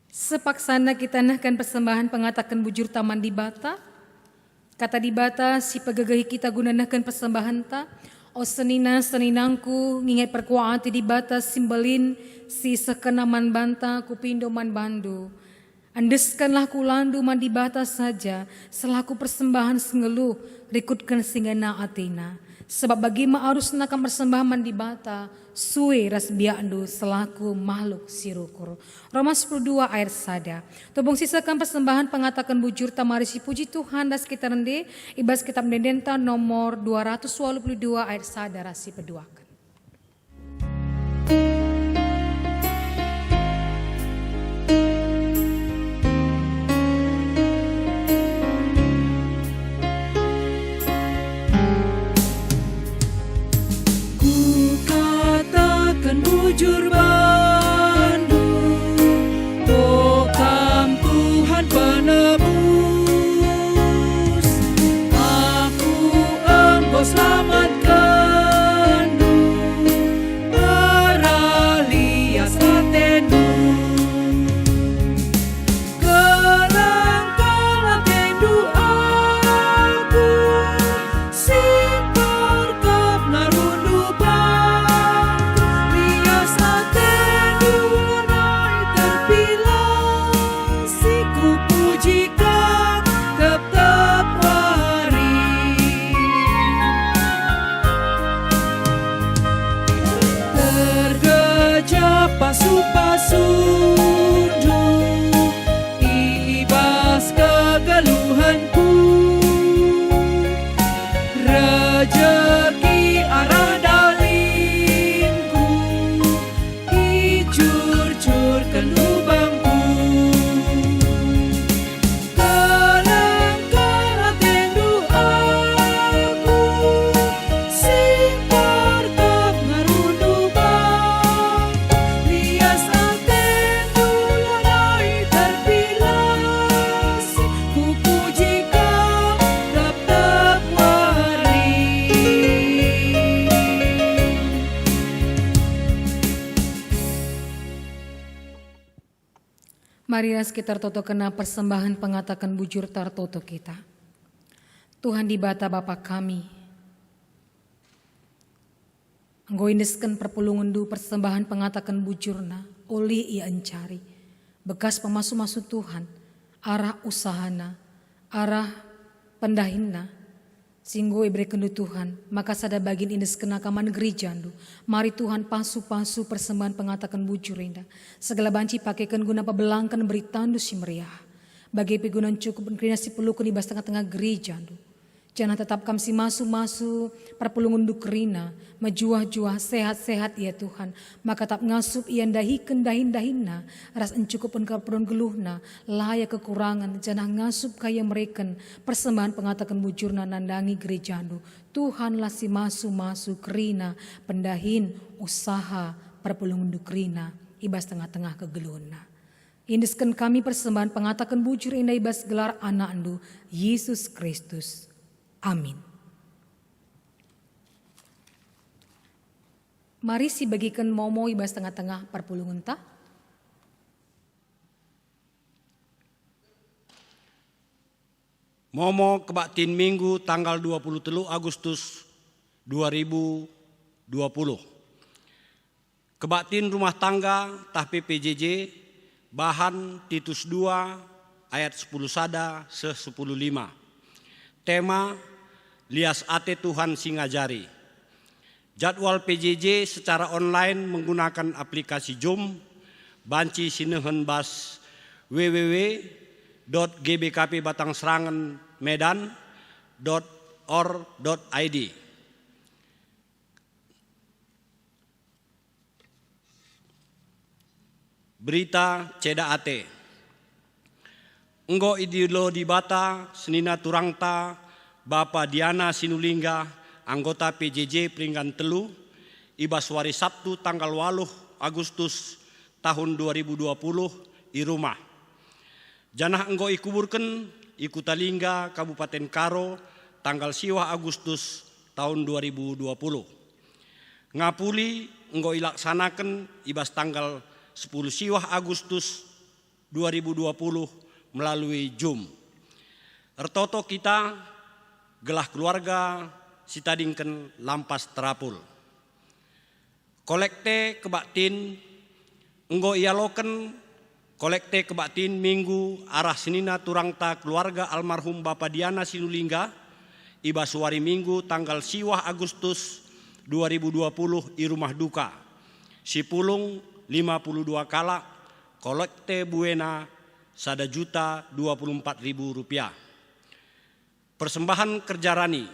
Sepaksana kita nahkan persembahan pengatakan bujur taman di bata. Kata di bata si pegagahi kita guna nahkan persembahan ta. O seninangku ngingat perkuaati di bata simbolin si sekenaman banta kupindo man bandu. Andeskanlah kulandu man di bata saja selaku persembahan sengeluh rikutkan singgana atina. Sebab bagi arus nakam persembahan man di bata suwe ras biandu selaku makhluk sirukur. Roma 10:2 ayat sada. Tobong sisakan persembahan pengatakan bujur tamarisi puji Tuhan das kita rende ibas kitab Dendenta nomor 222 ayat sada rasi peduakan. Bujur bandu, oh kam Tuhan penebus, aku engkau selamatkan. Mari sekitar toto kena persembahan pengatakan bujur tar toto kita. Tuhan di bata Bapa kami. Engkau indeskan perpulungan du persembahan pengatakan bujurna. Oli ia encari. Bekas pemasu-masu Tuhan. Arah usahana. Arah pendahinna. Singgo ibrekan du Tuhan. Maka sada bagin indeskan akaman gerijandu. Mari Tuhan pasu-pasu persembahan pengatakan bujur indah. Segala banci pakaikan guna pabelangkan beritandu si meriah. Bagi pigunan cukup inklinasi pelukun di bas tengah-tengah gerijandu. Jangan tetap kami masu-masu perpulungan dukrina, majuah-juah sehat-sehat ya Tuhan. Maka tak ngasup ian dahikan dahin-dahinna, ras encukupun keperluan geluhna, layak kekurangan, jangan ngasup kaya mereken, persembahan pengatakan bujurna nandangi gerejandu. Tuhanlah si masu-masu kerina, pendahin, usaha, perpulungan dukrina, ibas tengah-tengah kegeluhna. Indeskan kami persembahan pengatakan bujur indah ibas gelar anak andu, Yesus Kristus. Amin. Mari si bagikan momo ibas tengah-tengah perpulungan ta. Momo kebaktin Minggu tanggal 23 Agustus 2020. Kebaktin rumah tangga tah PPJJ bahan Titus 2 ayat 10 sada se 10:5. Tema lias ate Tuhan singajari. Jadwal PJJ secara online menggunakan aplikasi Zoom. Banci sinehen bas www.gbkpbatangsranganmedan.or.id. Berita ceda ate. Enggo idilo di bata senina turangta Bapa Diana Sinulingga anggota PJJ peringgan telu ibas wari Sabtu tanggal 8 Agustus tahun 2020 di rumah. Janah enggo ikuburken Ikutalingga Kabupaten Karo tanggal siwah Agustus tahun 2020. Ngapuli enggo ilaksanakan ibas tanggal 10 siwah Agustus 2020 melalui Zoom. Ertoto kita gelah keluarga sitadingken lampas terapul. Kolekte kebaktin enggo ialoken kolekte kebaktin Minggu arah senina turangta keluarga almarhum Bapa Diana Sinulingga ibas wari Minggu tanggal siwah Agustus 2020 di rumah duka. Sipulung 52 kala kolekte buena Rp1.024.000. Persembahan kerjarani.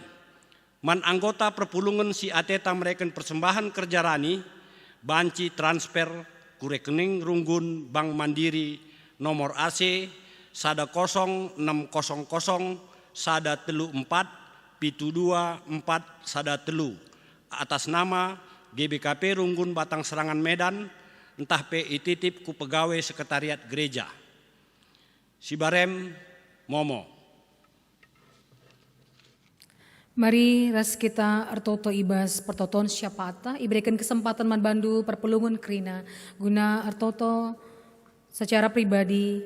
Man anggota perpulungan si ateta mereken persembahan kerjarani banci transfer ku rekening runggun Bank Mandiri nomor AC sada 0600 sada 34 pitu 24 sada telu atas nama GBKP Runggun Batang Serangan Medan entah PI titip ku pegawai sekretariat gereja. Sibarem Momo. Mari ras kita artoto ibas pertoton syapata iberikan kesempatan man bandu perpulungan krina guna artoto secara pribadi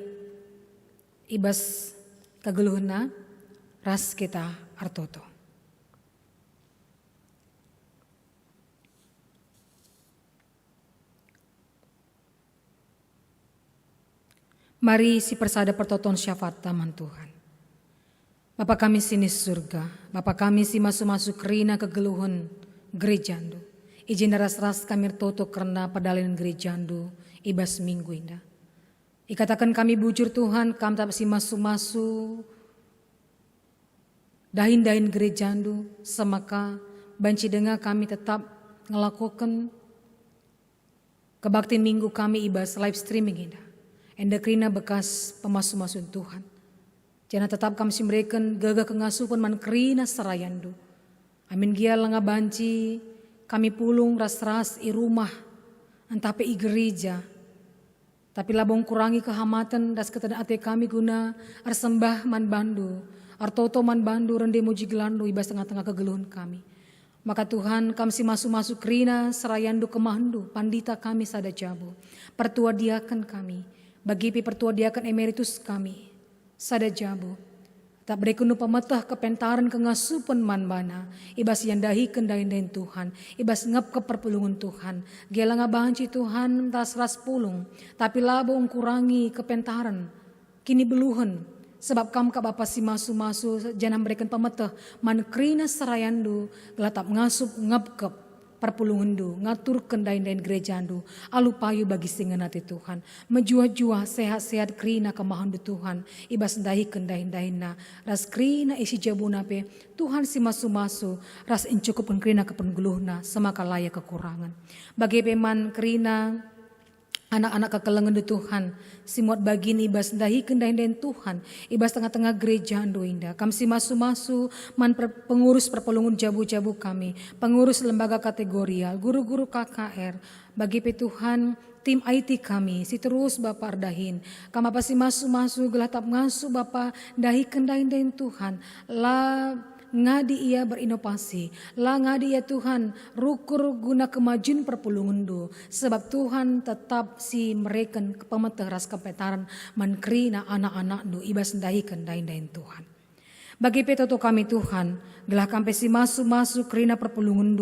ibas kageluhna ras kita artoto. Mari si persada pertoton syafaat taman Tuhan. Bapa kami sini surga, Bapa kami si masuk-masuk rina kegeluhan gerejandu. Izin ras-ras kami toto karena padalin gerejandu ibas minggu indah. Ikatakan kami bujur Tuhan, kami tak si masuk-masuk dahin-dahin gerejandu, semaka banci dengar kami tetap ngelakukan kebakti minggu kami ibas live streaming indah. Endakrina bekas pemasu-masun Tuhan. Jangan tetap kami simberikan gagah kengasupan man krina sarayandu. Amin gia lenga banci kami pulung ras-ras i rumah entah pe i gereja. Tapi labong kurangi kehamatan das ketada ate kami guna arsembah man bandu. Artoto man bandu rende muji gelandu ibas tengah-tengah kegeluhan kami. Maka Tuhan kami si masuk-masuk krina sarayandu kemandu pandita kami sada jabu. Pertua diakan kami. Bagi pertua diakan emeritus kami, sada jabu, tak berekunu pemetah kepentaran kengasupan manbana, ibas yang dahi kendahin Tuhan, ibas ngap ke perpulungan Tuhan, gela ngabahanci Tuhan tas ras pulung, tapi labo kurangi kepentaran, kini beluhan, sebab kam ka bapa si masu-masu janam berikan pemetah, man krina serayandu, gelatap ngasup ngap perpulungandu, ngatur kendain-dain gerejandu, alu payu bagi singenati Tuhan, menjua-jua sehat-sehat krina kemahandu Tuhan, ibas dahi kendain-dainna, ras krina isi jabuna pe, Tuhan si masu-masu, ras incukup krina kepengguluhna, semaka layak kekurangan. Bagi peman krina, anak-anak kekelengan di Tuhan, simuat bagini ibas dahi kendahin Tuhan, ibas tengah-tengah gereja ando indah. Kami si masu-masu man pengurus perpulungan jabu-jabu kami, pengurus lembaga kategorial, guru-guru KKR, bagi Tuhan tim IT kami, si terus Bapak ardahin. Kami apa si masu-masu gelatap ngasu Bapak dahi kendahin Tuhan, lah ngadi ia berinovasi, lah ngadi ia Tuhan rukur guna kemajuan perpulungan sebab Tuhan tetap si mereka pemetah ras kepetaran mankrina anak-anak ibas dahi kendain Tuhan. Bagi petoto kami Tuhan, gelah kampe si masu krina perpulungan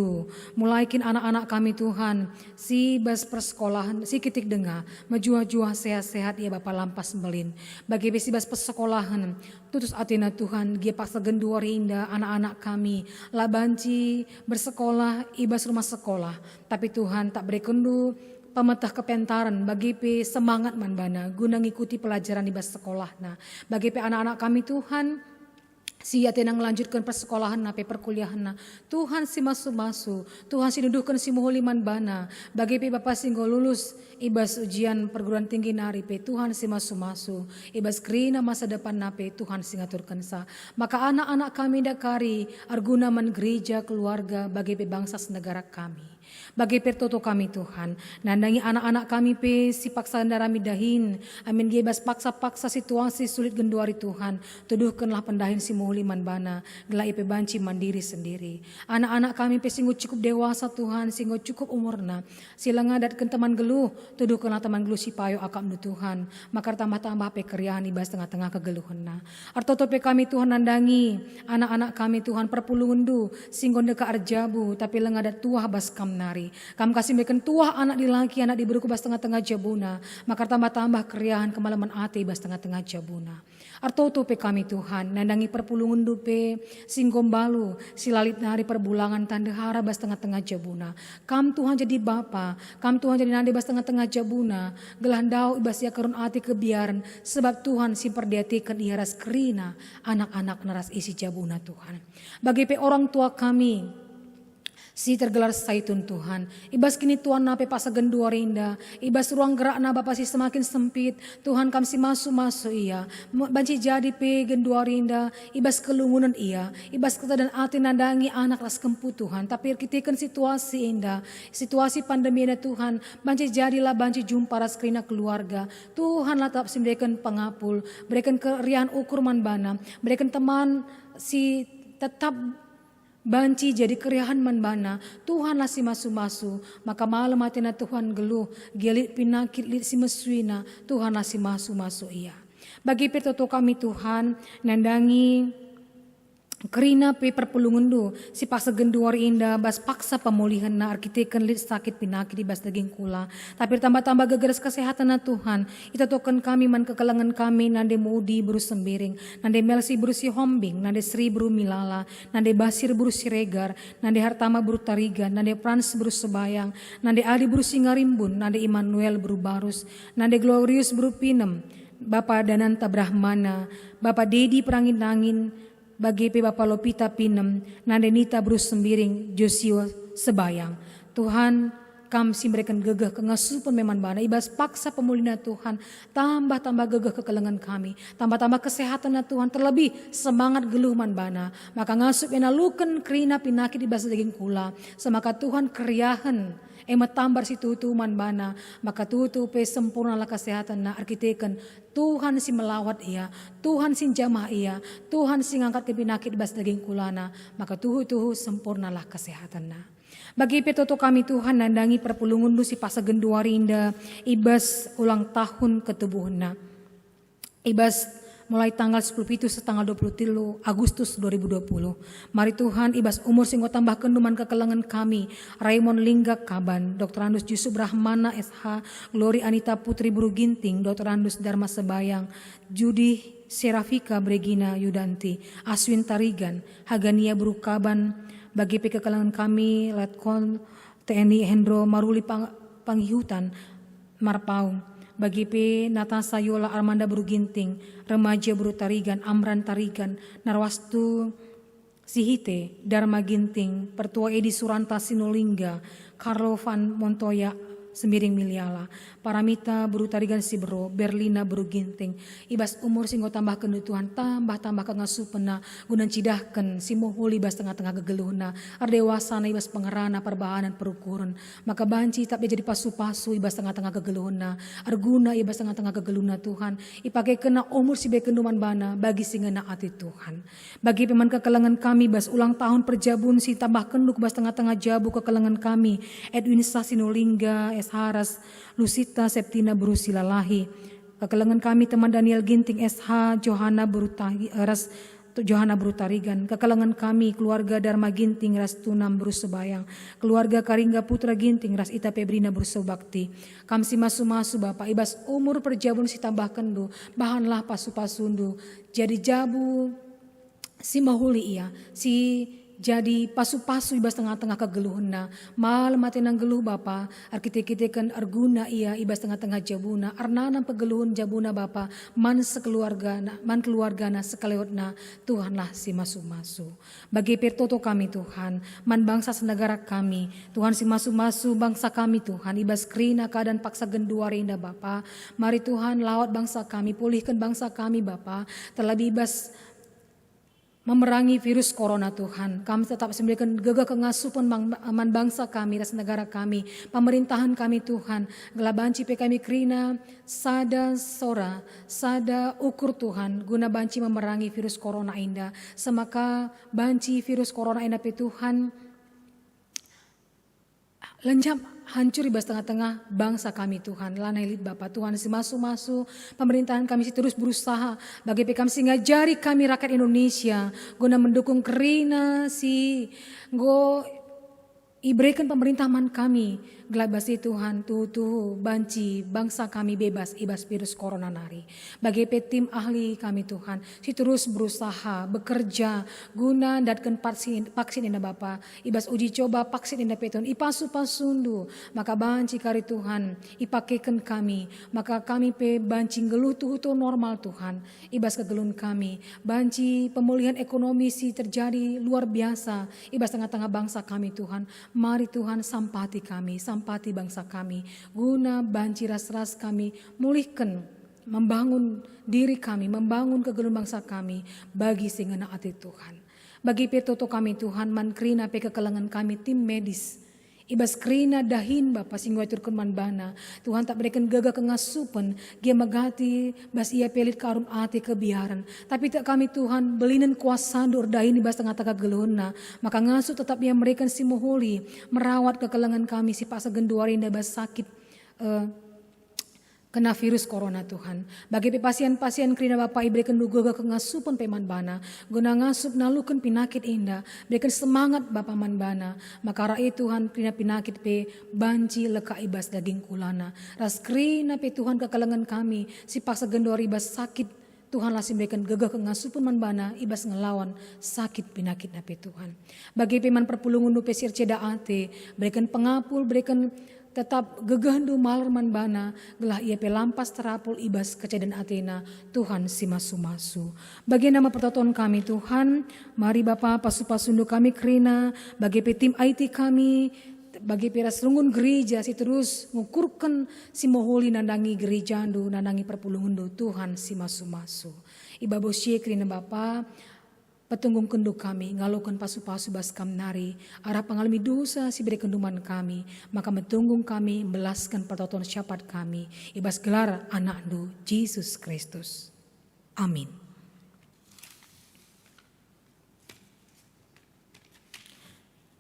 mulai kin anak-anak kami Tuhan, si bas persekolahan, si kitik dengar, majua-jua sehat-sehat ia Bapak lampas melin. Bagi si bas persekolahan, tutus atina Tuhan, gia paksa genduar indah anak-anak kami, labanci bersekolah, ibas rumah sekolah. Tapi Tuhan tak beri kendu, pemetah kepentaran bagi pe semangat manbana guna ngikuti pelajaran di bas sekolah. Nah, bagi pe anak-anak kami Tuhan, si atina melanjutkan persekolahan na perkuliahan na Tuhan si masu-masu, Tuhan si nuduhkan si muhuliman bana, bagi pe Bapak singgo lulus ibas ujian perguruan tinggi nari pe Tuhan si masu-masu, ibas krina masa depan na pe Tuhan si ngaturkan sa. Maka anak-anak kami dakari arguna man gereja keluarga bagi pe bangsa negara kami. Bagi pertoto kami Tuhan, nandangi anak-anak kami pe si paksa darami dahin, amin gebas paksa-paksa situasi sulit genduari Tuhan, tuduhkanlah pendahin si muhuliman bana, gelai pe banci mandiri sendiri. Anak-anak kami pe singgo cukup dewasa Tuhan, singgo cukup umurna, sila ngadatkan teman geluh, tuduhkanlah teman geluh si payo akam du Tuhan, makar tambah-tambah pe keriahan ibas tengah-tengah kegeluhna. Artoto pe kami Tuhan nandangi, anak-anak kami Tuhan perpulungan du, singgo deka arjabu, tapi lengadat tuah bas kam nari. Kami kasih mereka tuah anak di laki, anak diberi bas tengah-tengah jabuna, maka tambah-tambah keriahan kemalaman ati bas tengah-tengah jabuna. Artoto pe kami Tuhan, nandangi perpulungan dupe, singgombalu, silalit nari perbulangan tandehara bas tengah-tengah jabuna. Kam Tuhan jadi Bapa, kam Tuhan jadi nandi bas tengah-tengah jabuna, gelandau ibas ya kerun ati kebiaran, sebab Tuhan simperdiatikan iaras kerina, anak-anak naras isi jabuna Tuhan. Bagi pe orang tua kami, si tergelar saitun Tuhan, ibas kini Tuhan nape pasa genduar indah, ibas ruang gerak na Bapak si semakin sempit, Tuhan kam si masu-masu iya, banci jadi pe genduar indah, ibas kelungunan iya, ibas kata dan ati nandangi anak ras kempu Tuhan, tapi kitikan situasi indah, situasi pandemi indah Tuhan, banci jadilah banci jumpa ras kerina keluarga, Tuhan lah tetap berikan pengapul, berikan kerian ukur manbana, berikan teman si tetap banci jadi keriahan manbana, Tuhan lah si masu-masu, maka malam atina Tuhan geluh, gelit pinakit lit si mesuina, Tuhan lah si masu-masu iya. Bagi pertoto kami Tuhan, nandangi kerina pe perpulungan du, si paksa genduar indah, bas paksa pemulihan na arkitekan lit sakit pinakit di bas daging kula, tapi tambah-tambah gegeras kesehatan na Tuhan, ita token kami man kekelangan kami, nande Mudi buru sembiring, nande Melsi buru si Hombing, nande Sri buru Milala, nande Basir buru si Regar, nande Hartama buru Tarigan, nande Frans buru Sebayang, nande Ali buru Singarimbun, nande Immanuel buru Barus, nande Glorious buru Pinem, Bapak Dananta Brahmana, Bapak Dedi Perangin-angin, bagi pe Bapak Lopita Pinem, Nandenita Bruce Sembiring, Joshua Sebayang. Tuhan, kami memberikan gegah kengasupan meman bana, ibas paksa pemulihna Tuhan, tambah-tambah gegah kekelengan kami, tambah-tambah kesehatan Tuhan, terlebih semangat geluh man bana, maka ngasup ena luken krina pinakit ibas daging kula, semaka Tuhan keriahan, emat tambar si tutu man bana, maka tutu pe sempurnalah kesehatan na arkitekan, Tuhan si melawat ia, Tuhan si jamah ia, Tuhan si ngangkat ke pinakit ibas daging kulana, maka tuhu-tuhu sempurnalah kesehatan na. Bagi petoto kami Tuhan nandangi perpulungan du si pasagen duarinda ibas ulang tahun ketubuhna. Ibas mulai tanggal 10 itu setanggal 23 Agustus 2020. Mari Tuhan ibas umur singgo tambah kenduman kekelangan kami. Raymond Lingga Kaban, Dr. Andus Yusuf Rahmana SH, Glory Anita Putri Buru Ginting, Dr. Andus Dharma Sebayang, Judi Serafika Bregina Yudanti, Aswin Tarigan, Hagania Buru Kaban. Bagi kekelangan kami Letkol TNI Hendro Maruli Panghihutan Marpaung. Bagi P. Natasa Yola Armanda Buru Ginting, Remaja Buru Tarigan, Amran Tarigan, Narwastu Sihite, Dharma Ginting, Pertua Edi Suranta Sinolingga, Carlo Van Montoya, Semiring Miliala, Paramita Buru Tarigan Sibero, Berlina Buru Ginting, ibas umur singgo tambah Tuhan, tambah kengasupena, gunan cidahken, simuhul ibas tengah-tengah gegeluhna, ardewasana ibas pengerana, perbahanan, perukuran, maka banci tak jadi pasu-pasu ibas tengah-tengah gegeluhna, arguna ibas tengah-tengah gegeluhna Tuhan, ipake kena umur si bekenduman bana, bagi singena ati Tuhan, bagi peman kekelangan kami, bas ulang tahun perjabun si tambah kenduk bas tengah-tengah jabu kekelangan kami, Edwin Sasinolingga, Haras, Lusita Septina Berusilalahi, kekelangan kami teman Daniel Ginting SH, Johanna Berutarigan, kekelangan kami keluarga Dharma Ginting Ras Tunam Berusebayang, keluarga Karingga Putra Ginting Ras Ita Pebrina Berusebakti, kamsi masu-masu Bapak ibas umur perjabun si tambah kendu, bahanlah pasu-pasundu, jadi jabu si mahuli ia, si jadi pasu-pasu ibas tengah-tengah kegeluhna, mal mati nang geluh Bapa, arkite-kitekan arguna ia ibas tengah-tengah jabuna, arnanam pegeluhun jabuna Bapa, man keluargana sekaliotna, Tuhanlah si masu-masu. Bagi pertoto kami Tuhan, man bangsa senegara kami, Tuhan si masu-masu bangsa kami Tuhan, ibas krina keadaan paksa genduarinda Bapa, mari Tuhan lawat bangsa kami, pulihkan bangsa kami Bapa, terlebih ibas memerangi virus corona Tuhan. Kami tetap sembelikan gegah kengasupan aman bangsa kami, ras negara kami, pemerintahan kami Tuhan. Gelabanci pe kami krina, sada sora, sada ukur Tuhan, guna banci memerangi virus corona indah. Semaka banci virus corona indah pe Tuhan, lenjap hancur ibas tengah-tengah bangsa kami Tuhan. Lana elit Bapak Tuhan si masu-masu pemerintahan kami si terus berusaha bagi kami si ngajari kami rakyat Indonesia guna mendukung kerina si go iberikan pemerintahan kami gelabasi Tuhan tuh banci bangsa kami bebas ibas virus corona nari. Bagi tim ahli kami Tuhan si terus berusaha bekerja guna datkan vaksin indah Bapa ibas uji coba vaksin indah peton ipasu-pasundu maka banci kari Tuhan ipakekan kami maka kami pe banci geluh tuh normal Tuhan ibas kegelun kami banci pemulihan ekonomi si terjadi luar biasa ibas tengah-tengah bangsa kami Tuhan. Mari Tuhan sampati kami, sampati bangsa kami, guna banci ras-ras kami, mulihkan, membangun diri kami, membangun kegelun bangsa kami, bagi singena ati Tuhan. Bagi petoto kami Tuhan, man krina pe kekelangan kami tim medis, ibas krina dahin Bapa singgo aturkan man bana, Tuhan tak berikan gagah kengasupan, dia megati, bas ia pelit karum ati kebiaran, tapi tak kami Tuhan belinen kuasa dur dahin ibas tengah-tengah geluna, maka ngasu tetap ia memberikan si moholi, merawat kekelangan kami si paksa genduarinda bas sakit, kena virus corona Tuhan. Bagi pasien-pasien krina Bapak iberikan duga kengasupan peman bana, guna ngasup nalukan pinakit indah, berikan semangat Bapak man bana, maka rakyat Tuhan krina pinakit pe banci leka ibas daging kulana, ras krina pe Tuhan kekalangan kami, si paksa gendori ibas sakit, Tuhanlah berikan gegah kengasupan man bana, ibas ngelawan sakit pinakit na pe Tuhan. Bagi peman perpulungan nu pe sirceda ate, berikan pengapul, berikan tetap gegahandu malar man bana, gelah ia pelampas terapul ibas kecadan Athena, Tuhan si masu-masu. Bagi nama pertoton kami Tuhan, mari Bapa pasu-pasundu kami krina, bagi tim IT kami, bagi peras rungun gereja si terus ngukurkan si moholi nandangi gereja andu, nandangi perpulungundu Tuhan si masu-masu. Iba bosye krina Bapa, petunggung kenduk kami, ngalukan pasu-pasu bas kam nari, arah pengalami dosa si beri kenduman kami, maka metunggung kami, belaskan pertoton syapat kami, ibas gelar anak du, Yesus Kristus. Amin.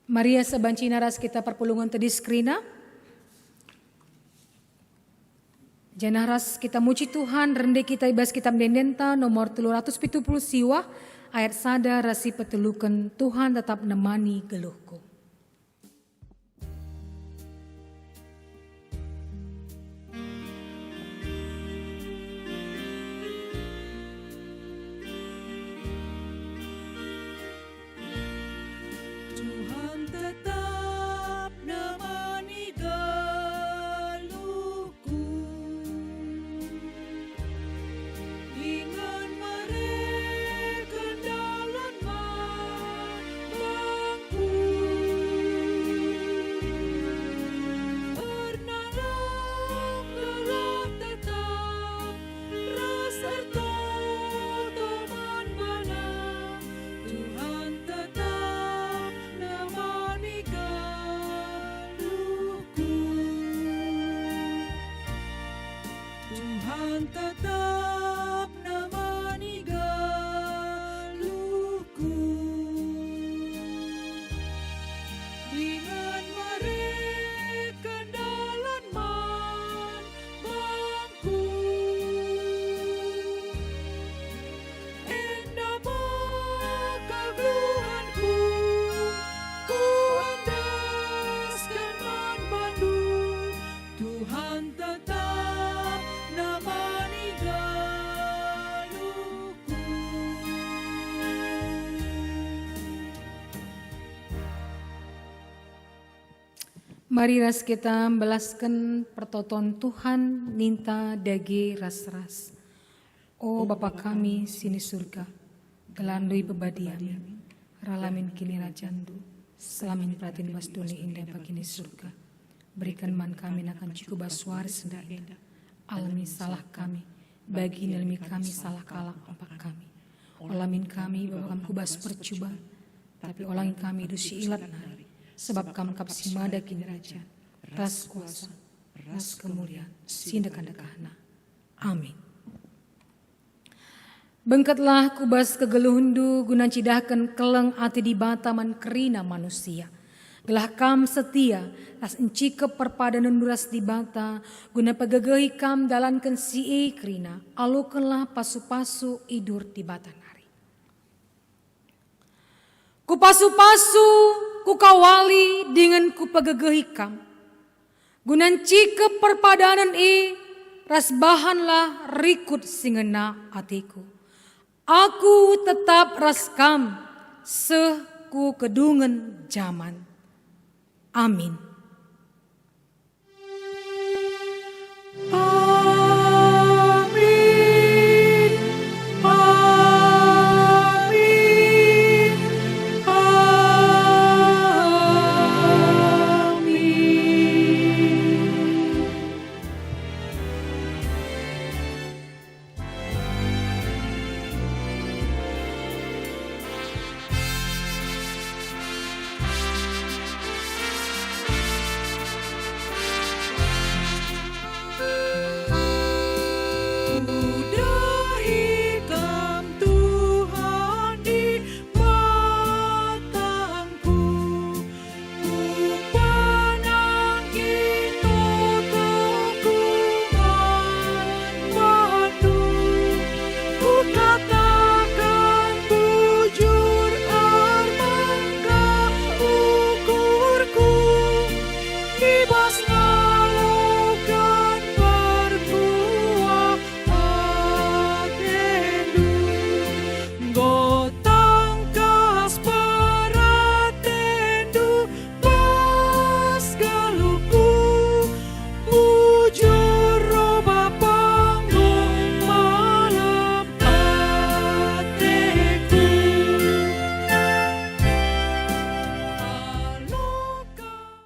Maria sabancina ras kita perpulungan tadi skrina. Janah ras kita muji Tuhan, rende kita ibas kita mendendenta nomor 370 siwa, ayat sada rasi petelukan Tuhan tetap nemani geluhku. Tuhan tetap nemani geluhku, dengan mereka dalam bangku. Bernalang lelah tetap serta teman bana. Tuhan tetap nemani geluhku. Tuhan tetap nemani geluhku, dengan mereka dalam bangku. Endah kegeluhanku, ku andaskan mandu. Tuhan tetap nemani geluhku. Mari ras kita membalaskan pertoton Tuhan ninta dage ras-ras. Oh Bapa kami sini surga, gelandui bebadiami, ralamin kini rajandu, selamin pratin wasduni indah bagini surga. Berikan man kami akan cukup baswari senda indah, alami salah kami, bagi nilmi kami salah kalah opak kami. Olamin kami bahwa kami kubas percubaan, tapi olangin kami dusi ilat nari, sebab kami kapsi mada kini raja, ras kuasa, ras kemuliaan, sindakan dekahna. Amin. Bengkatlah kubas kegeluhundu guna cidahkan keleng ati di bataman kerina manusia. Gelah kam setia, ras enci keperpadanan duras di bata, guna pegegehi kam dalankan si kerina, alukanlah pasu-pasu idur di bata nari. Ku pasu-pasu, ku kawali dengan ku pegegehi kam. Guna enci keperpadanan ras bahanlah rikut singena atiku. Aku tetap raskam seku kedungan zaman. Amin.